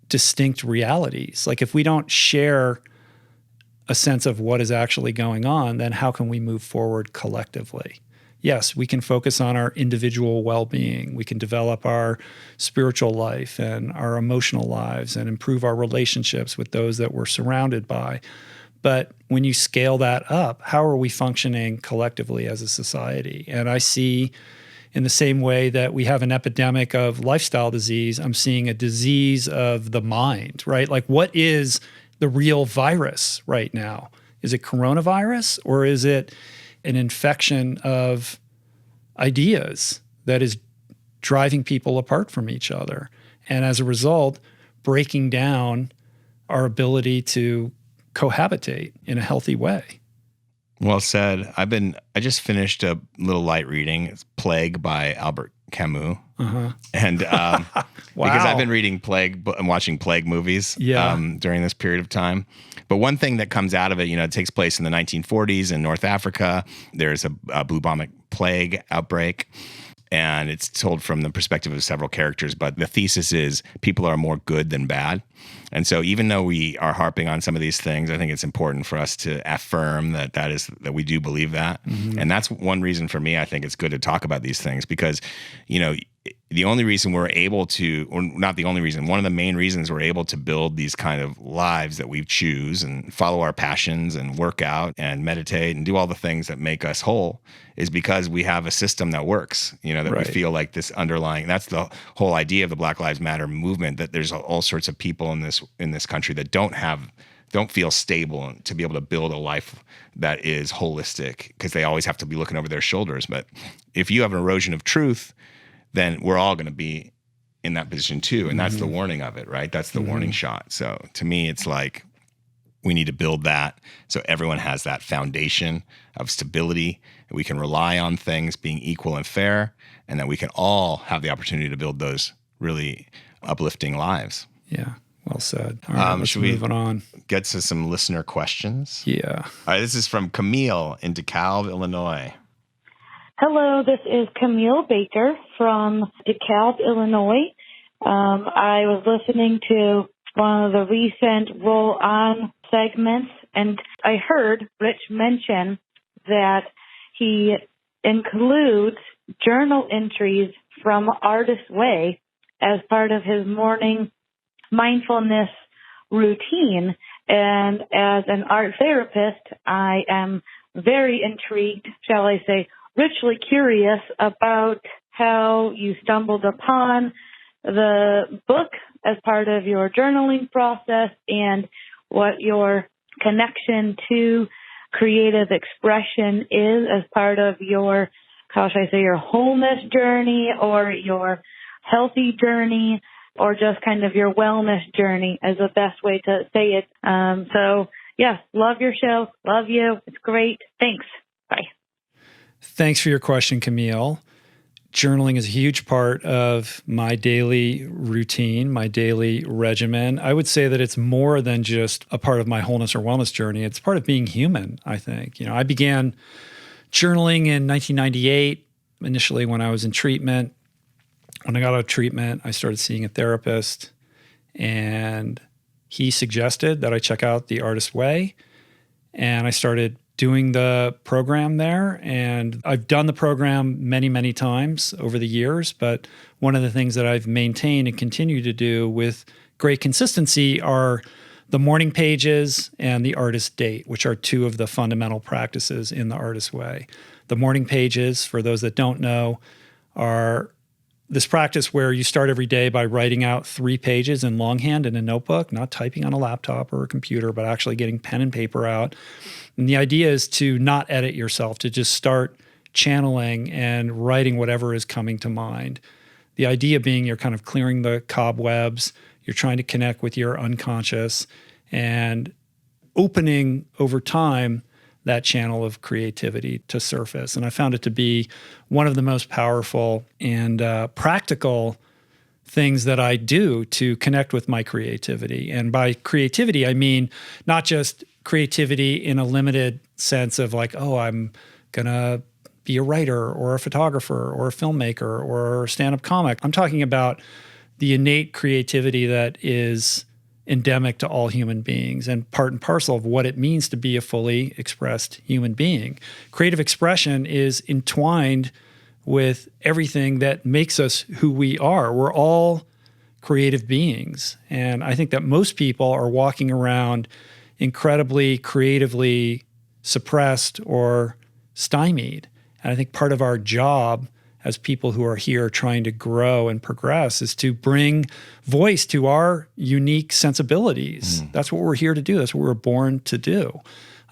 distinct realities. Like if we don't share a sense of what is actually going on, then how can we move forward collectively? Yes, we can focus on our individual well-being. We can develop our spiritual life and our emotional lives and improve our relationships with those that we're surrounded by. But when you scale that up, how are we functioning collectively as a society? And I see in the same way that we have an epidemic of lifestyle disease, I'm seeing a disease of the mind, right? Like, what is the real virus right now? Is it coronavirus, or is it an infection of ideas that is driving people apart from each other? And as a result, breaking down our ability to cohabitate in a healthy way. Well said. I just finished a little light reading. It's Plague by Albert Camus. And Wow. because I've been reading Plague and watching Plague movies during this period of time. But one thing that comes out of it, it takes place in the 1940s in North Africa. There's a bubonic plague outbreak. And it's told from the perspective of several characters, but the thesis is people are more good than bad. And so even though we are harping on some of these things, I think it's important for us to affirm that we do believe that. Mm-hmm. And that's one reason for me, I think it's good to talk about these things because, the only reason we're able to, or not the only reason, one of the main reasons we're able to build these kind of lives that we choose and follow our passions and work out and meditate and do all the things that make us whole is because we have a system that works, that we feel like this underlying, that's the whole idea of the Black Lives Matter movement, that there's all sorts of people in this country that don't feel stable to be able to build a life that is holistic because they always have to be looking over their shoulders. But if you have an erosion of truth, then we're all going to be in that position too. And that's the warning of it, right? That's the warning shot. So to me, it's like we need to build that so everyone has that foundation of stability, and we can rely on things being equal and fair, and that we can all have the opportunity to build those really uplifting lives. Yeah, well said. All right, let's move on. Get to some listener questions? Yeah. All right, this is from Camille in DeKalb, Illinois. Hello, this is Camille Baker from DeKalb, Illinois. I was listening to one of the recent Roll On segments, and I heard Rich mention that he includes journal entries from Artist's Way as part of his morning mindfulness routine. And as an art therapist, I am very intrigued, shall I say, richly curious about how you stumbled upon the book as part of your journaling process and what your connection to creative expression is as part of your, how should I say, your wholeness journey or your healthy journey or just kind of your wellness journey is the best way to say it. So, yes, love your show. Love you. It's great. Thanks. Bye. Thanks for your question, Camille. Journaling is a huge part of my daily routine, my daily regimen. I would say that it's more than just a part of my wholeness or wellness journey. It's part of being human, I think. I began journaling in 1998, initially when I was in treatment. When I got out of treatment, I started seeing a therapist, and he suggested that I check out the Artist's Way, and I started doing the program there. And I've done the program many, many times over the years, but one of the things that I've maintained and continue to do with great consistency are the morning pages and the artist date, which are two of the fundamental practices in the Artist's Way. The morning pages, for those that don't know, are this practice where you start every day by writing out 3 pages in longhand in a notebook, not typing on a laptop or a computer, but actually getting pen and paper out. And the idea is to not edit yourself, to just start channeling and writing whatever is coming to mind. The idea being you're kind of clearing the cobwebs, you're trying to connect with your unconscious and opening over time that channel of creativity to surface. And I found it to be one of the most powerful and practical things that I do to connect with my creativity. And by creativity, I mean not just creativity in a limited sense of like, oh, I'm going to be a writer or a photographer or a filmmaker or a stand-up comic. I'm talking about the innate creativity that is endemic to all human beings and part and parcel of what it means to be a fully expressed human being. Creative expression is entwined with everything that makes us who we are. We're all creative beings. And I think that most people are walking around incredibly creatively suppressed or stymied. And I think part of our job as people who are here trying to grow and progress is to bring voice to our unique sensibilities. That's what we're here to do. That's what we're born to do.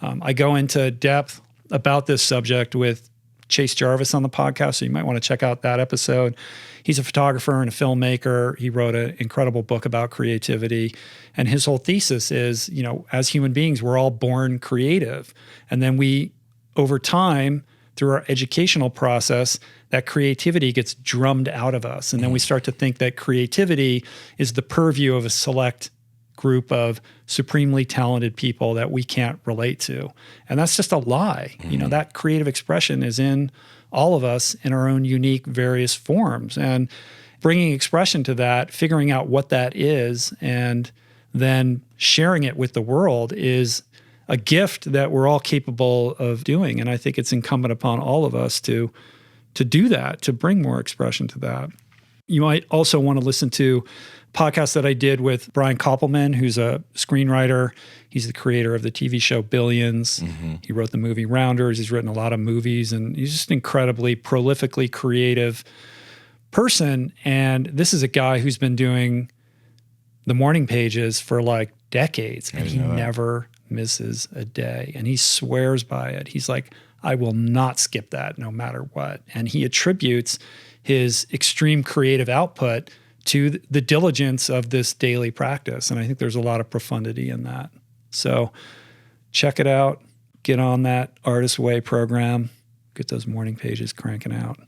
I go into depth about this subject with Chase Jarvis on the podcast, so you might want to check out that episode. He's a photographer and a filmmaker. He wrote an incredible book about creativity. And his whole thesis is, as human beings, we're all born creative. And then we, over time, through our educational process, that creativity gets drummed out of us. And then we start to think that creativity is the purview of a select group of supremely talented people that we can't relate to. And that's just a lie. That creative expression is in all of us in our own unique various forms. And bringing expression to that, figuring out what that is, and then sharing it with the world is a gift that we're all capable of doing. And I think it's incumbent upon all of us to do that, to bring more expression to that. You might also want to listen to a podcast that I did with Brian Koppelman, who's a screenwriter. He's the creator of the TV show Billions. He wrote the movie Rounders. He's written a lot of movies, and he's just an incredibly prolifically creative person. And this is a guy who's been doing the morning pages for like decades, and he never misses a day. And he swears by it. He's like, I will not skip that no matter what. And he attributes his extreme creative output to the diligence of this daily practice. And I think there's a lot of profundity in that. So check it out. Get on that Artist Way program. Get those morning pages cranking out.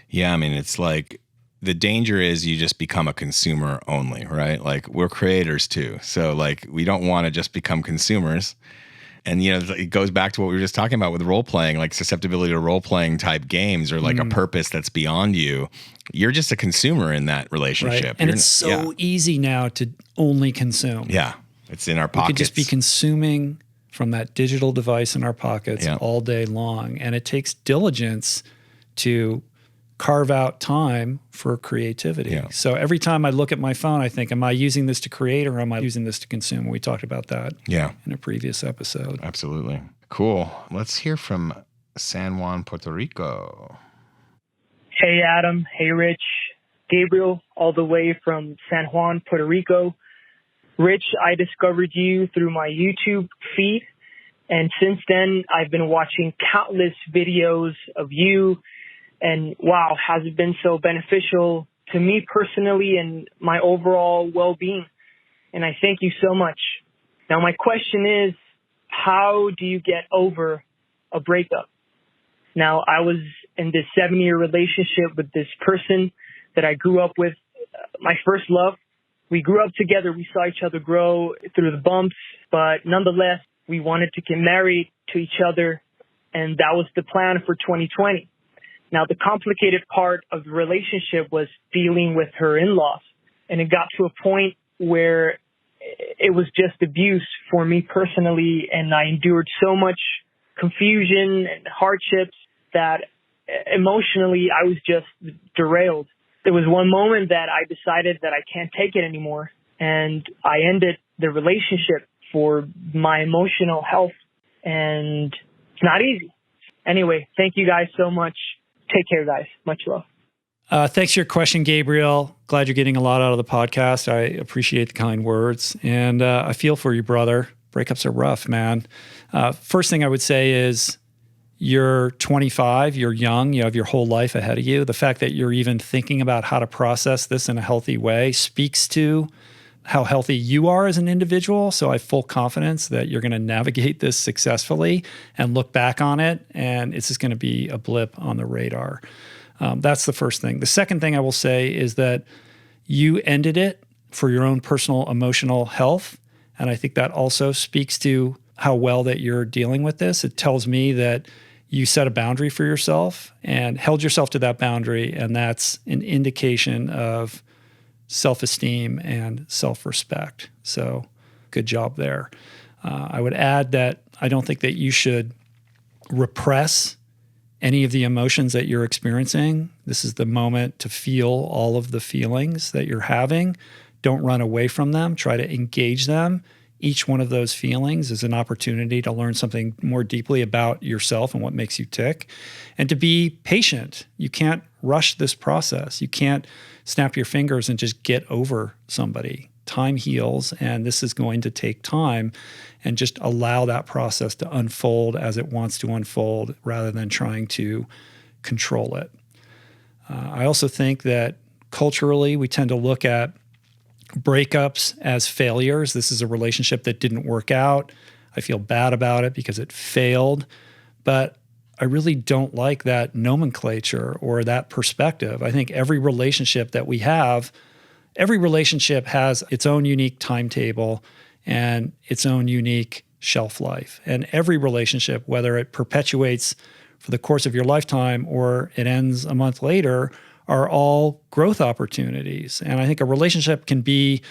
Yeah, I mean, it's like the danger is you just become a consumer only, right? Like we're creators too. So like we don't want to just become consumers. And, it goes back to what we were just talking about with role playing, like susceptibility to role playing type games or like a purpose that's beyond you. You're just a consumer in that relationship. Right. And it's so easy now to only consume. Yeah. It's in our pockets. We could just be consuming from that digital device in our pockets all day long. And it takes diligence to carve out time for creativity. Yeah. So every time I look at my phone, I think, am I using this to create or am I using this to consume? We talked about that in a previous episode. Absolutely. Cool. Let's hear from San Juan, Puerto Rico. Hey, Adam. Hey, Rich. Gabriel, all the way from San Juan, Puerto Rico. Rich, I discovered you through my YouTube feed. And since then, I've been watching countless videos of you. And wow, has it been so beneficial to me personally and my overall well-being. And I thank you so much. Now, my question is, how do you get over a breakup? Now, I was in this 7-year relationship with this person that I grew up with, my first love. We grew up together. We saw each other grow through the bumps, but nonetheless, we wanted to get married to each other. And that was the plan for 2020. Now, the complicated part of the relationship was dealing with her in-laws. And it got to a point where it was just abuse for me personally. And I endured so much confusion and hardships that emotionally I was just derailed. There was one moment that I decided that I can't take it anymore. And I ended the relationship for my emotional health. And it's not easy. Anyway, thank you guys so much. Take care, guys. Much love. Thanks for your question, Gabriel. Glad you're getting a lot out of the podcast. I appreciate the kind words. And I feel for you, brother. Breakups are rough, man. First thing I would say is you're 25, you're young, you have your whole life ahead of you. The fact that you're even thinking about how to process this in a healthy way speaks to how healthy you are as an individual. So I have full confidence that you're going to navigate this successfully and look back on it, and it's just going to be a blip on the radar. That's the first thing. The second thing I will say is that you ended it for your own personal emotional health, and I think that also speaks to how well that you're dealing with this. It tells me that you set a boundary for yourself and held yourself to that boundary, and that's an indication of self-esteem and self-respect. So good job there. I would add that I don't think that you should repress any of the emotions that you're experiencing. This is the moment to feel all of the feelings that you're having. Don't run away from them. Try to engage them each one of those feelings is an opportunity to learn something more deeply about yourself and what makes you tick, and to be patient. You can't rush this process. You can't snap your fingers and just get over somebody. Time heals, and this is going to take time, and just allow that process to unfold as it wants to unfold rather than trying to control it. I also think that culturally, we tend to look at breakups as failures. This is a relationship that didn't work out. I feel bad about it because it failed. But I really don't like that nomenclature or that perspective. I think every relationship that we have, every relationship has its own unique timetable and its own unique shelf life. And every relationship, whether it perpetuates for the course of your lifetime or it ends a month later, are all growth opportunities. And I think a relationship can be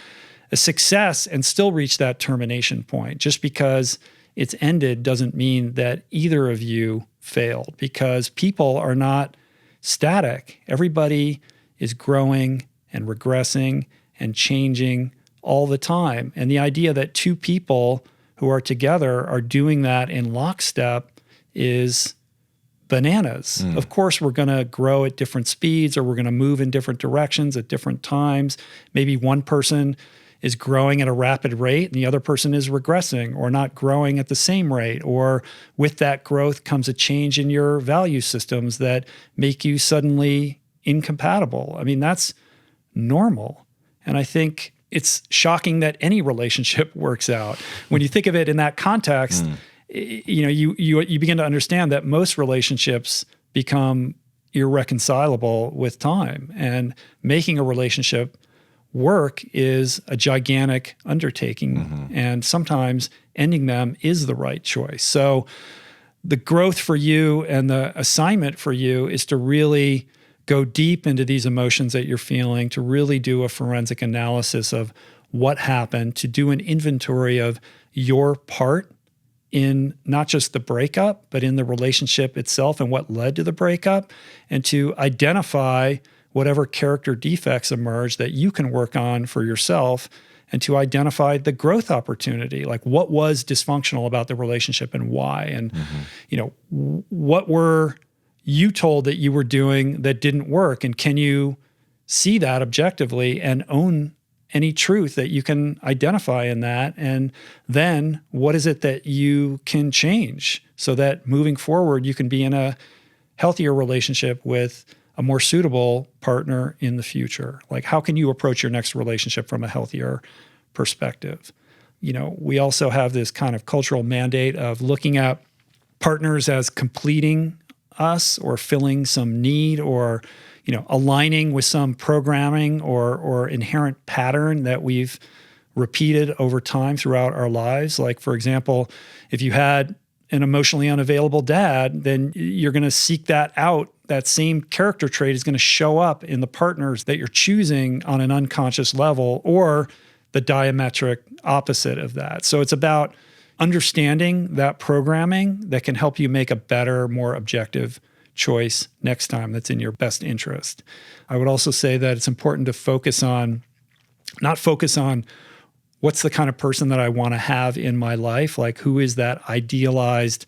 a success and still reach that termination point. Just because it's ended doesn't mean that either of you failed, because people are not static. Everybody is growing and regressing and changing all the time. And the idea that two people who are together are doing that in lockstep is bananas. Of course, we're going to grow at different speeds, or we're going to move in different directions at different times. Maybe one person is growing at a rapid rate and the other person is regressing or not growing at the same rate. Or with that growth comes a change in your value systems that make you suddenly incompatible. I mean, that's normal. And I think it's shocking that any relationship works out. When you think of it in that context, you begin to understand that most relationships become irreconcilable with time. And making a relationship work is a gigantic undertaking. And sometimes ending them is the right choice. So the growth for you and the assignment for you is to really go deep into these emotions that you're feeling, to really do a forensic analysis of what happened, to do an inventory of your part in not just the breakup, but in the relationship itself and what led to the breakup, and to identify whatever character defects emerge that you can work on for yourself, and to identify the growth opportunity, like what was dysfunctional about the relationship and why, and what were you told that you were doing that didn't work, and can you see that objectively and own any truth that you can identify in that? And then what is it that you can change so that moving forward you can be in a healthier relationship with a more suitable partner in the future? Like, how can you approach your next relationship from a healthier perspective? We also have this kind of cultural mandate of looking at partners as completing us or filling some need, or aligning with some programming or inherent pattern that we've repeated over time throughout our lives. Like, for example, if you had an emotionally unavailable dad, then you're going to seek that out. That same character trait is going to show up in the partners that you're choosing on an unconscious level, or the diametric opposite of that. So it's about understanding that programming that can help you make a better, more objective choice next time that's in your best interest. I would also say that it's important to not focus on what's the kind of person that I want to have in my life, like who is that idealized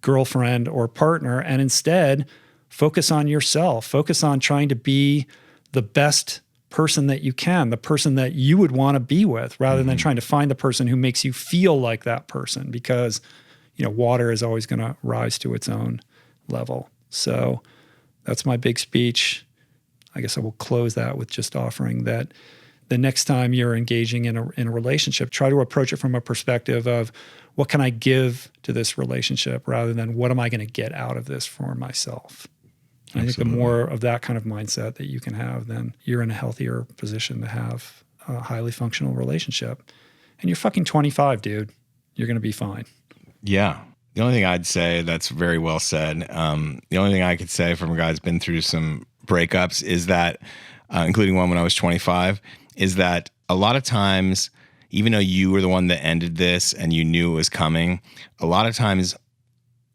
girlfriend or partner, and instead focus on yourself. Focus on trying to be the best person that you can, the person that you would want to be with, rather than trying to find the person who makes you feel like that person, because water is always going to rise to its own level. So that's my big speech. I guess I will close that with just offering that the next time you're engaging in a relationship, try to approach it from a perspective of what can I give to this relationship, rather than what am I going to get out of this for myself. I think the more of that kind of mindset that you can have, then you're in a healthier position to have a highly functional relationship. And you're fucking 25, dude. You're going to be fine. Yeah. The only thing I'd say, that's very well said. The only thing I could say from a guy who's been through some breakups is that, including one when I was 25, is that a lot of times, even though you were the one that ended this and you knew it was coming, a lot of times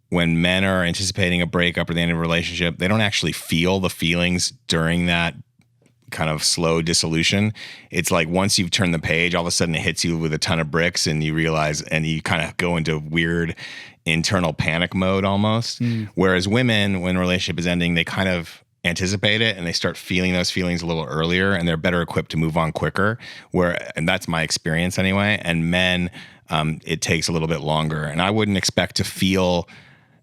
when men are anticipating a breakup or the end of a relationship, they don't actually feel the feelings during that kind of slow dissolution. It's like once you've turned the page, all of a sudden it hits you with a ton of bricks and you realize, and you kind of go into weird internal panic mode almost. Whereas women, when a relationship is ending, they kind of anticipate it and they start feeling those feelings a little earlier, and they're better equipped to move on quicker. And that's my experience anyway. And men, it takes a little bit longer. And I wouldn't expect to feel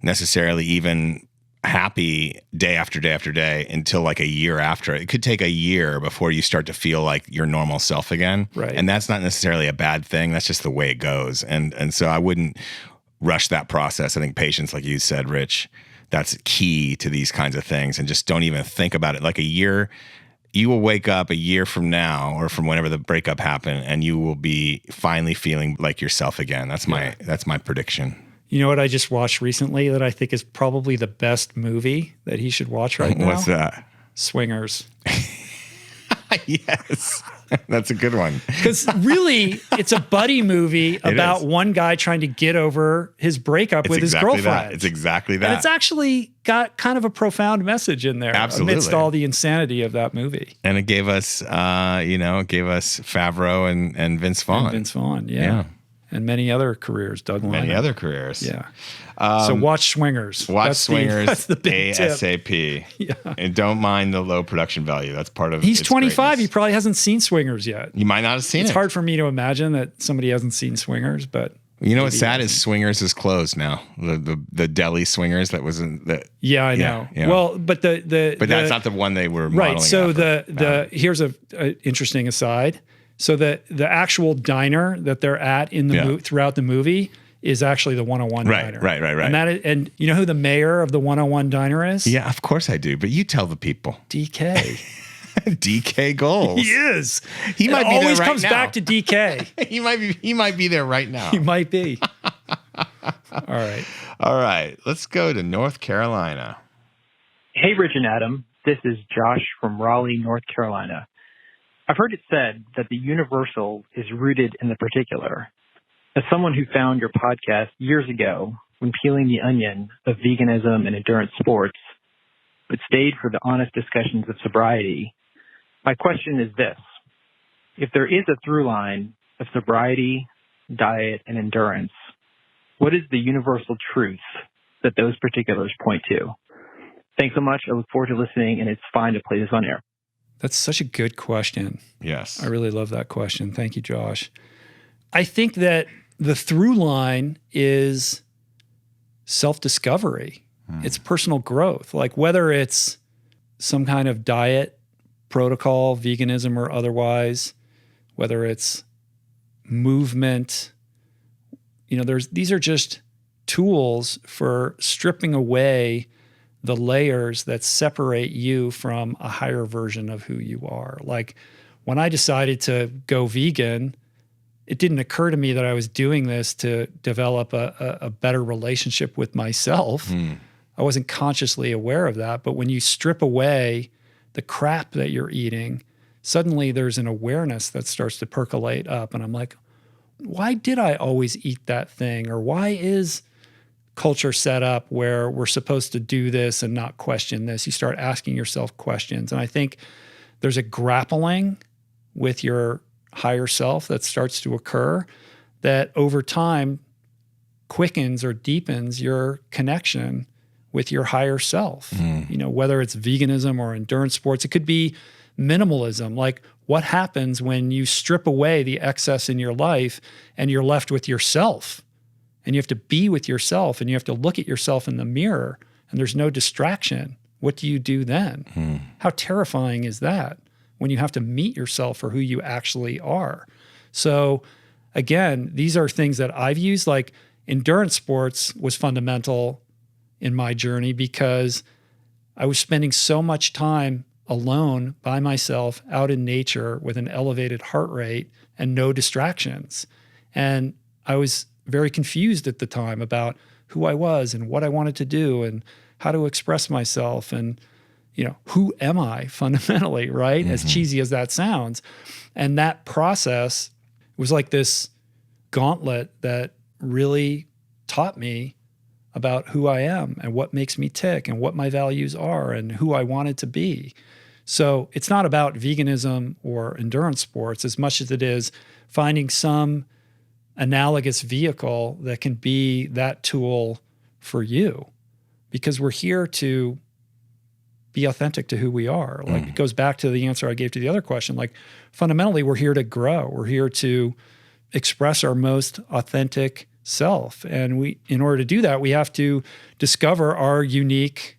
necessarily even happy day after day after day until like a year after. It could take a year before you start to feel like your normal self again. Right. And that's not necessarily a bad thing. That's just the way it goes. And so I wouldn't rush that process. I think patience, like you said, Rich, that's key to these kinds of things. And just don't even think about it. Like a year, you will wake up a year from now or from whenever the breakup happened, and you will be finally feeling like yourself again. That's my prediction. You know what I just watched recently that I think is probably the best movie that he should watch right now? What's that? Swingers. Yes. That's a good one. Because really, it's a buddy movie about one guy trying to get over his breakup with his girlfriend. It's exactly that. And it's actually got kind of a profound message in there. Absolutely. Amidst all the insanity of that movie. And it gave us, Favreau and Vince Vaughn. And Vince Vaughn, yeah. And many other careers, Doug Liner. Many other careers. Yeah. So watch Swingers. Watch Swingers that's the big ASAP. tip. Yeah. And don't mind the low production value. That's part of He's its 25. greatness. He probably hasn't seen Swingers yet. You might not have seen It's it. hard for me to imagine that somebody hasn't seen Swingers, but you know what's sad is Swingers is closed now. The deli Swingers that was in the yeah, I know. Yeah. Well, but that's not the one they were modeling right. So after. Here's a interesting aside. So the actual diner that they're at in the throughout the movie is actually the 101 diner. Right. And you know who the mayor of the 101 diner is? Yeah, of course I do. But you tell the people. DK. DK Goals. He is. He might be there right now. Always comes back to DK. He might be there right now. He might be. All right. Let's go to North Carolina. Hey, Rich and Adam. This is Josh from Raleigh, North Carolina. I've heard it said that the universal is rooted in the particular. As someone who found your podcast years ago when peeling the onion of veganism and endurance sports, but stayed for the honest discussions of sobriety, my question is this. If there is a through line of sobriety, diet, and endurance, what is the universal truth that those particulars point to? Thanks so much. I look forward to listening, and it's fine to play this on air. That's such a good question. Yes. I really love that question. Thank you, Josh. I think that the through line is self-discovery. It's personal growth. Like whether it's some kind of diet protocol, veganism or otherwise, whether it's movement, these are just tools for stripping away the layers that separate you from a higher version of who you are. Like when I decided to go vegan, it didn't occur to me that I was doing this to develop a better relationship with myself. I wasn't consciously aware of that. But when you strip away the crap that you're eating, suddenly there's an awareness that starts to percolate up. And I'm like, why did I always eat that thing? Or why is culture set up where we're supposed to do this and not question this? You start asking yourself questions. And I think there's a grappling with your higher self that starts to occur that over time quickens or deepens your connection with your higher self. Whether it's veganism or endurance sports, it could be minimalism. Like what happens when you strip away the excess in your life and you're left with yourself? And you have to be with yourself and you have to look at yourself in the mirror and there's no distraction. What do you do then? How terrifying is that when you have to meet yourself for who you actually are? So again, these are things that I've used. Like endurance sports was fundamental in my journey because I was spending so much time alone by myself out in nature with an elevated heart rate and no distractions. And I was very confused at the time about who I was and what I wanted to do and how to express myself and, who am I fundamentally, right? As cheesy as that sounds. And that process was like this gauntlet that really taught me about who I am and what makes me tick and what my values are and who I wanted to be. So it's not about veganism or endurance sports as much as it is finding some analogous vehicle that can be that tool for you, because we're here to be authentic to who we are. Like it goes back to the answer I gave to the other question. Like fundamentally, we're here to grow. We're here to express our most authentic self. And in order to do that, we have to discover our unique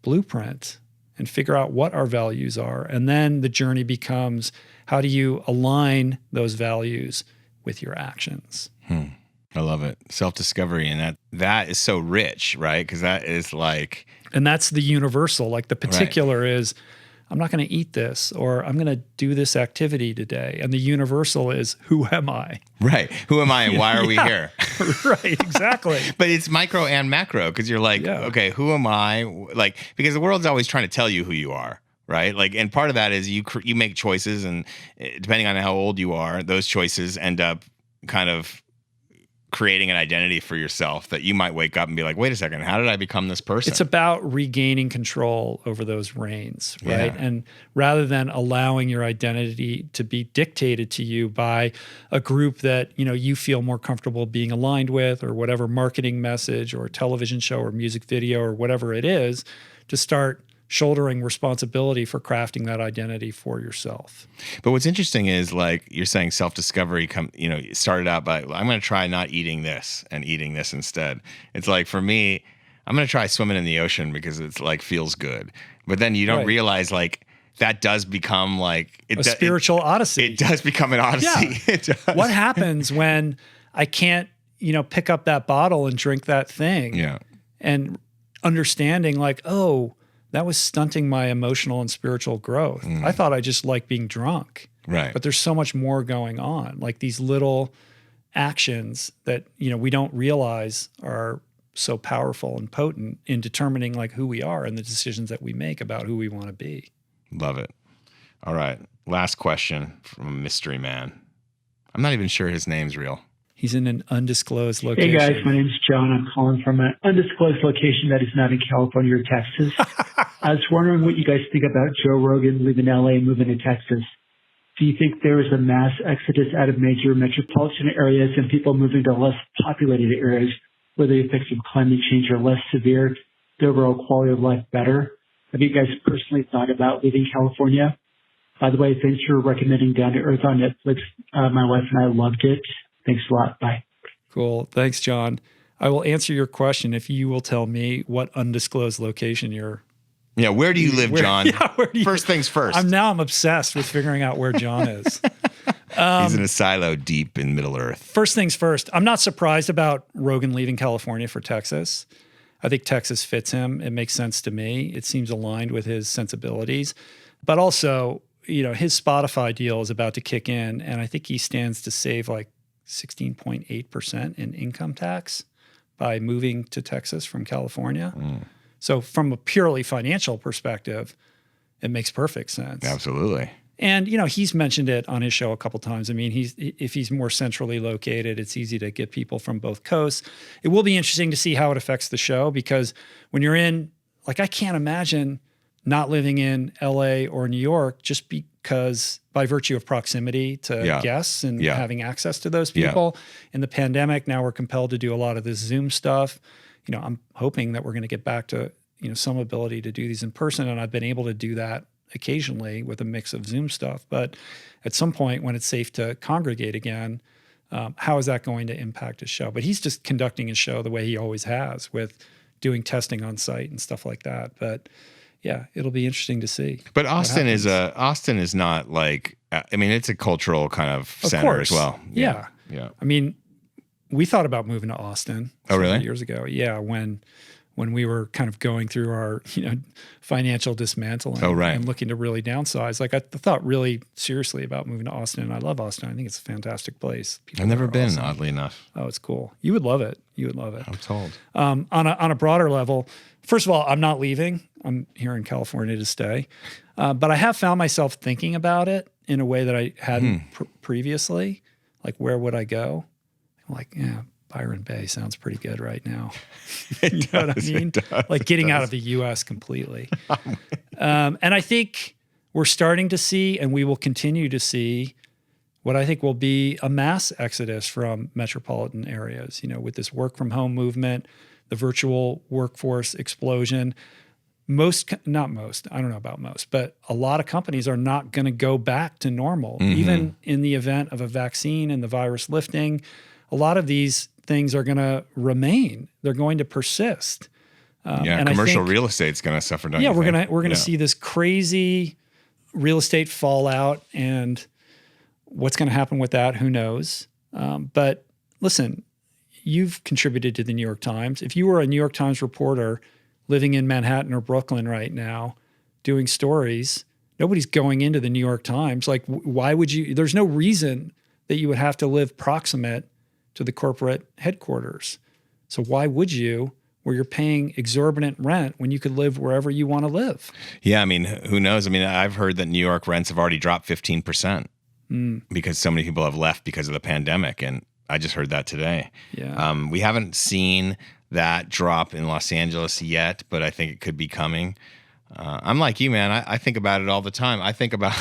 blueprint and figure out what our values are. And then the journey becomes, how do you align those values with your actions? I love it. Self-discovery. And that is so rich, right? Because that is like... And that's the universal. Like the particular is, I'm not going to eat this, or I'm going to do this activity today. And the universal is, who am I? Right. Who am I and why are we here? Right, exactly. But it's micro and macro, because you're like, okay, who am I? Like, because the world's always trying to tell you who you are, right? Like, and part of that is you make choices, and depending on how old you are, those choices end up kind of creating an identity for yourself that you might wake up and be like, wait a second, how did I become this person? It's about regaining control over those reins, right? Yeah. And rather than allowing your identity to be dictated to you by a group that, you feel more comfortable being aligned with, or whatever marketing message or television show or music video or whatever it is, to start shouldering responsibility for crafting that identity for yourself. But what's interesting is, like you're saying, self-discovery started out by, I'm going to try not eating this and eating this instead. It's like, for me, I'm going to try swimming in the ocean because it's like feels good. But then you don't realize, like, that does become like a spiritual odyssey. It does become an odyssey. Yeah. It does. What happens when I can't, pick up that bottle and drink that thing? Yeah. And understanding, like, oh, that was stunting my emotional and spiritual growth. I thought I just liked being drunk. Right. But there's so much more going on. Like these little actions that, we don't realize are so powerful and potent in determining like who we are and the decisions that we make about who we want to be. Love it. All right. Last question from a mystery man. I'm not even sure his name's real. He's in an undisclosed location. Hey guys, my name's John. I'm calling from an undisclosed location that is not in California or Texas. I was wondering what you guys think about Joe Rogan leaving LA and moving to Texas. Do you think there is a mass exodus out of major metropolitan areas and people moving to less populated areas where the effects of climate change are less severe, the overall quality of life better? Have you guys personally thought about leaving California? By the way, thanks for recommending Down to Earth on Netflix. My wife and I loved it. Thanks a lot. Bye. Cool. Thanks, John. I will answer your question if you will tell me what undisclosed location you're. Yeah, where do you live, John? Yeah, first things first. I'm obsessed with figuring out where John is. He's in a silo deep in Middle Earth. First things first, I'm not surprised about Rogan leaving California for Texas. I think Texas fits him. It makes sense to me. It seems aligned with his sensibilities. But also, his Spotify deal is about to kick in, and I think he stands to save like 16.8% in income tax by moving to Texas from California. So from a purely financial perspective, it makes perfect sense. Absolutely. And, he's mentioned it on his show a couple times. I mean, if he's more centrally located, it's easy to get people from both coasts. It will be interesting to see how it affects the show, because when you're in, like, I can't imagine not living in LA or New York just because by virtue of proximity to guests and having access to those people. In the pandemic, now we're compelled to do a lot of this Zoom stuff. I'm hoping that we're going to get back to, some ability to do these in person. And I've been able to do that occasionally with a mix of Zoom stuff. But at some point when it's safe to congregate again, how is that going to impact his show? But he's just conducting his show the way he always has, with doing testing on site and stuff like that. But yeah, it'll be interesting to see. But Austin is not like, it's a cultural kind of center as well. Yeah. I mean, we thought about moving to Austin. Oh, really? Years ago. Yeah. When we were kind of going through our, financial dismantling and looking to really downsize. Like I thought really seriously about moving to Austin, and I love Austin. I think it's a fantastic place. I've never been, oddly enough. Oh, it's cool. You would love it. I'm told. On a broader level, first of all, I'm not leaving. I'm here in California to stay. But I have found myself thinking about it in a way that I hadn't previously. Like, where would I go? I'm like, Byron Bay sounds pretty good right now. You know what I mean? Like getting out of the U.S. completely. And I think we're starting to see, and we will continue to see, what I think will be a mass exodus from metropolitan areas, with this work from home movement, the virtual workforce explosion. Not most, I don't know about most, but a lot of companies are not going to go back to normal. Even in the event of a vaccine and the virus lifting, a lot of these things are going to remain. They're going to persist. And commercial real estate's going to suffer. We're going to see this crazy real estate fallout, and what's going to happen with that, who knows? But listen, you've contributed to the New York Times. If you were a New York Times reporter living in Manhattan or Brooklyn right now, doing stories, nobody's going into the New York Times. Like, why would you? There's no reason that you would have to live proximate to the corporate headquarters. So why would you, where you're paying exorbitant rent, when you could live wherever you want to live? Yeah, I mean, who knows? I mean, I've heard that New York rents have already dropped 15% because so many people have left because of the pandemic. And I just heard that today. Yeah. We haven't seen that drop in Los Angeles yet, but I think it could be coming. I'm like you, man. I think about it all the time. I think about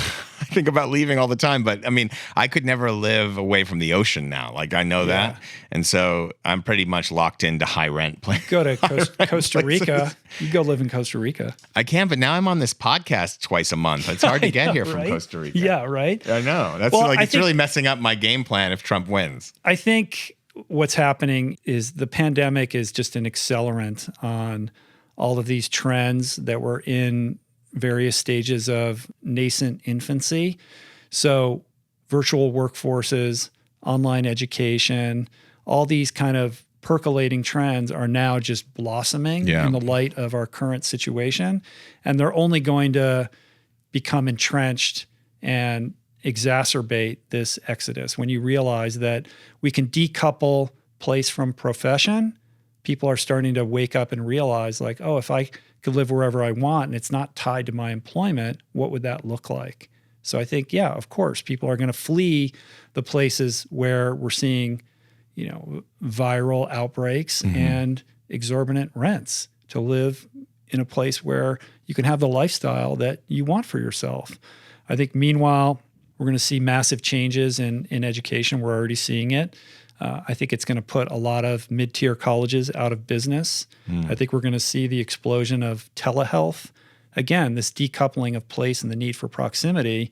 leaving all the time, but I mean, I could never live away from the ocean now. Like, I know that. And so I'm pretty much locked into high rent places. Go to Costa Rica. You go live in Costa Rica. I can, but now I'm on this podcast twice a month. It's hard to get here from Costa Rica. Yeah, right? I know. That's it's really messing up my game plan if Trump wins. I think what's happening is the pandemic is just an accelerant on all of these trends that were in various stages of nascent infancy. So virtual workforces, online education, all these kind of percolating trends are now just blossoming in the light of our current situation. And they're only going to become entrenched and exacerbate this exodus. When you realize that we can decouple place from profession, people are starting to wake up and realize, like, oh, if I could live wherever I want and it's not tied to my employment, what would that look like? So I think, yeah, of course, people are going to flee the places where we're seeing, viral outbreaks and exorbitant rents to live in a place where you can have the lifestyle that you want for yourself. I think, meanwhile, we're going to see massive changes in education. We're already seeing it. I think it's going to put a lot of mid-tier colleges out of business. I think we're going to see the explosion of telehealth. Again, this decoupling of place and the need for proximity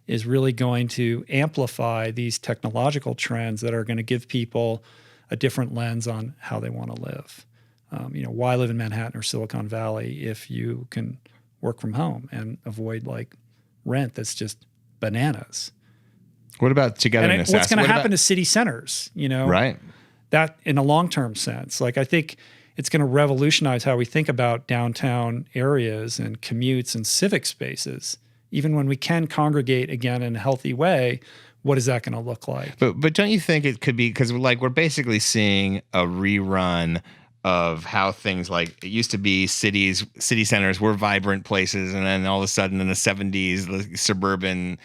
is really going to amplify these technological trends that are going to give people a different lens on how they want to live. Why live in Manhattan or Silicon Valley if you can work from home and avoid rent that's just bananas? What about togetherness? And what's going to happen to city centers, Right. That in a long-term sense. I think it's going to revolutionize how we think about downtown areas and commutes and civic spaces. Even when we can congregate again in a healthy way, what is that going to look like? But don't you think it could be, because we're basically seeing a rerun of how things it used to be city centers were vibrant places, and then all of a sudden in the 70s, the suburbia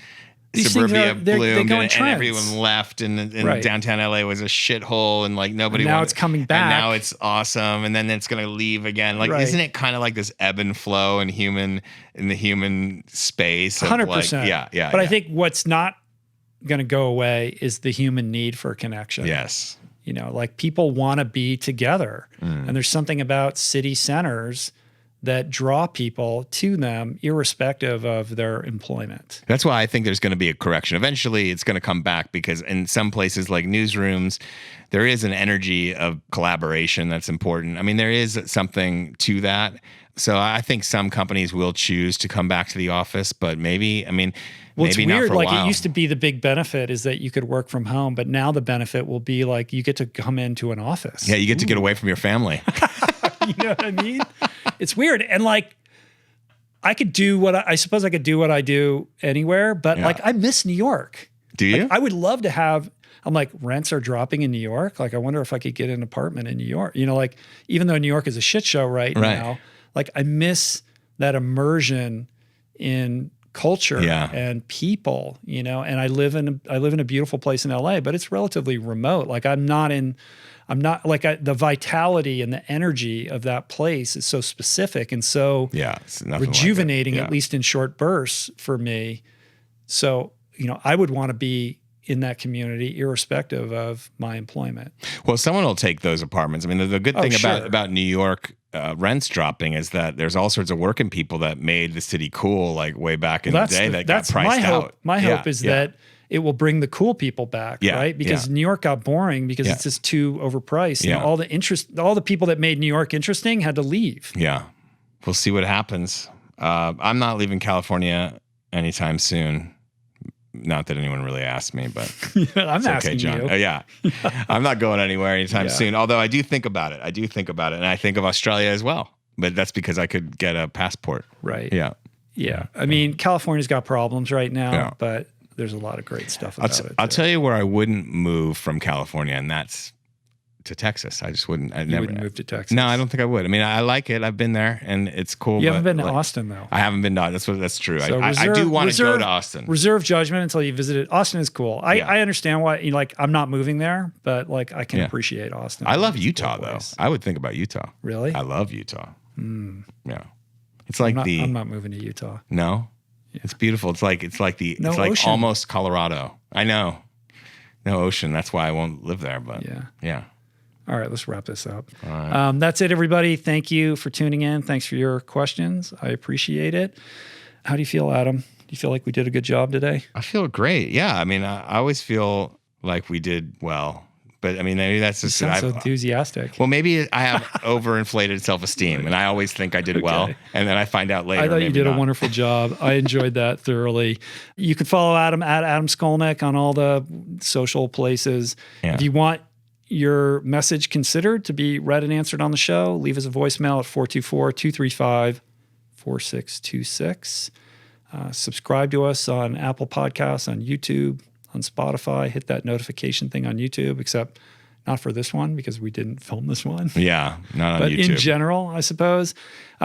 bloomed and everyone left, and downtown LA was a shithole, and nobody. And now it's coming back. And now it's awesome, and then it's going to leave again. Isn't it kind of like this ebb and flow in the human space? 100%. Yeah. But I think what's not going to go away is the human need for connection. Yes. People want to be together, and there's something about city centers that draw people to them irrespective of their employment. That's why I think there's going to be a correction. Eventually, it's going to come back, because in some places like newsrooms, there is an energy of collaboration that's important. I mean, there is something to that. So I think some companies will choose to come back to the office, but maybe it's not weird. For a while. It used to be the big benefit is that you could work from home, but now the benefit will be you get to come into an office. Yeah, you get to get away from your family. You know what I mean? It's weird. And I could do I suppose I could do what I do anywhere, but I miss New York. Do you? I would love to have, rents are dropping in New York. I wonder if I could get an apartment in New York. Even though New York is a shit show right now, I miss that immersion in culture Yeah. and people, you know, and I live in a beautiful place in LA, but it's relatively remote. Like the vitality and the energy of that place is so specific and so it's nothing rejuvenating, like it. at least in short bursts for me. So, you know, I would want to be in that community irrespective of my employment. Well, someone will take those apartments. I mean, the good thing sure. about New York rents dropping is that there's all sorts of working people that made the city cool, like way back in the day that got priced out. My hope is that it will bring the cool people back, right? Because New York got boring because it's just too overpriced. Yeah. And all the people that made New York interesting had to leave. Yeah. We'll see what happens. I'm not leaving California anytime soon. Not that anyone really asked me, but I'm asking John. you. I'm not going anywhere anytime soon. Although I do think about it. And I think of Australia as well. But that's because I could get a passport. Right. Yeah. Yeah. I mean, California's got problems right now, but there's a lot of great stuff about it. I'll tell you where I wouldn't move from California, and that's to Texas. I just wouldn't. You wouldn't move to Texas? No, I don't think I would. I mean, I like it. I've been there, and it's cool. You haven't been to Austin, though. I haven't been to Austin. That's true. So I do want to go to Austin. Reserve judgment until you visit it. Austin is cool. I understand why. I'm not moving there, but I can appreciate Austin. I love Utah, though. I would think about Utah. Really? I love Utah. Yeah, it's I'm not moving to Utah. No, it's beautiful. It's like ocean. almost Colorado. I know, no ocean. That's why I won't live there. But yeah. All right, let's wrap this up. All right. That's it, everybody. Thank you for tuning in. Thanks for your questions. I appreciate it. How do you feel, Adam? Do you feel like we did a good job today? I feel great. Yeah. I mean, I always feel like we did well. But I mean, maybe that's just... You sound so enthusiastic. Well, maybe I have overinflated self-esteem, and I always think I did well, and then I find out later. I thought you did not. a wonderful job. I enjoyed that thoroughly. You can follow Adam at Adam Skolnick on all the social places. Yeah. If you want your message considered to be read and answered on the show, leave us a voicemail at 424-235-4626. Subscribe to us on Apple Podcasts, on YouTube, on Spotify. Hit that notification thing on YouTube, except not for this one because we didn't film this one. Yeah, not on but YouTube. In general, I suppose.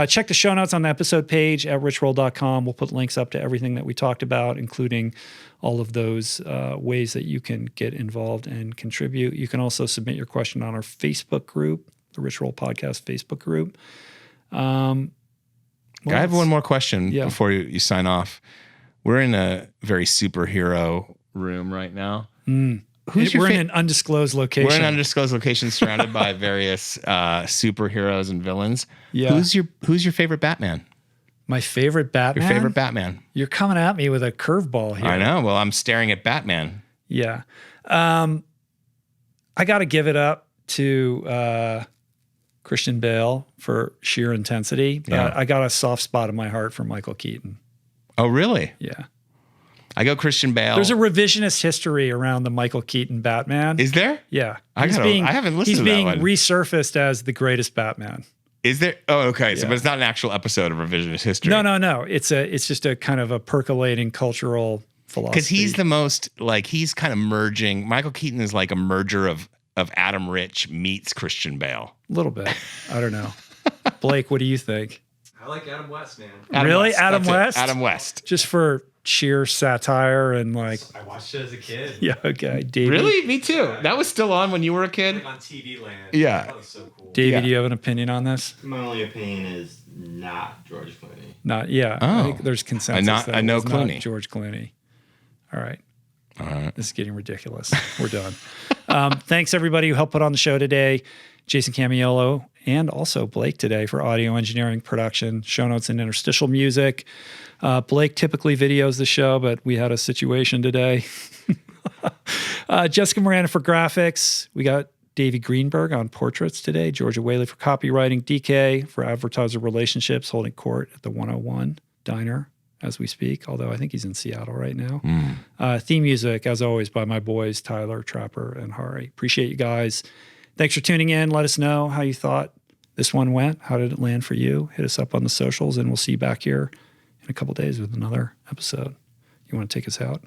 Check the show notes on the episode page at richroll.com. We'll put links up to everything that we talked about, including all of those ways that you can get involved and contribute. You can also submit your question on our Facebook group, the Rich Roll Podcast Facebook group. I have one more question before you sign off. We're in a very superhero room right now. We're in an undisclosed location. We're in an undisclosed location surrounded by various superheroes and villains. Yeah. Who's your favorite Batman? My favorite Batman? Your favorite Batman. You're coming at me with a curveball here. I know. Well, I'm staring at Batman. Yeah. I got to give it up to Christian Bale for sheer intensity. But I got a soft spot in my heart for Michael Keaton. Oh, really? Yeah. I go Christian Bale. There's a revisionist history around the Michael Keaton Batman. Is there? Yeah. I haven't listened to that one. He's being resurfaced as the greatest Batman. Is there? Oh, okay. So, but it's not an actual episode of revisionist history. No. It's just a kind of a percolating cultural philosophy. Because he's the most he's kind of merging. Michael Keaton is like a merger of Adam Rich meets Christian Bale. A little bit. I don't know. Blake, what do you think? I like Adam West, man. Adam West? Adam West. Just for sheer satire and I watched it as a kid. Yeah, okay. David. Really? Me too. That was still on when you were a kid? Like on TV Land. Yeah. That was so cool. David, do you have an opinion on this? My only opinion is not George Clooney. Not, yeah. Oh. I think there's consensus that I know it was Clooney. not George Clooney. All right. This is getting ridiculous. We're done. Thanks, everybody who helped put on the show today. Jason Camiolo and also Blake today for audio engineering, production, show notes, and interstitial music. Blake typically videos the show, but we had a situation today. Jessica Miranda for graphics. We got Davey Greenberg on portraits today. Georgia Whaley for copywriting. DK for advertiser relationships, holding court at the 101 Diner as we speak, although I think he's in Seattle right now. Theme music, as always, by my boys, Tyler, Trapper, and Hari. Appreciate you guys. Thanks for tuning in. Let us know how you thought this one went. How did it land for you? Hit us up on the socials, and we'll see you back here in a couple days with another episode. You want to take us out?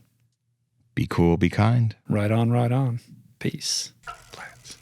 Be cool, be kind. Right on, right on. Peace. Plants.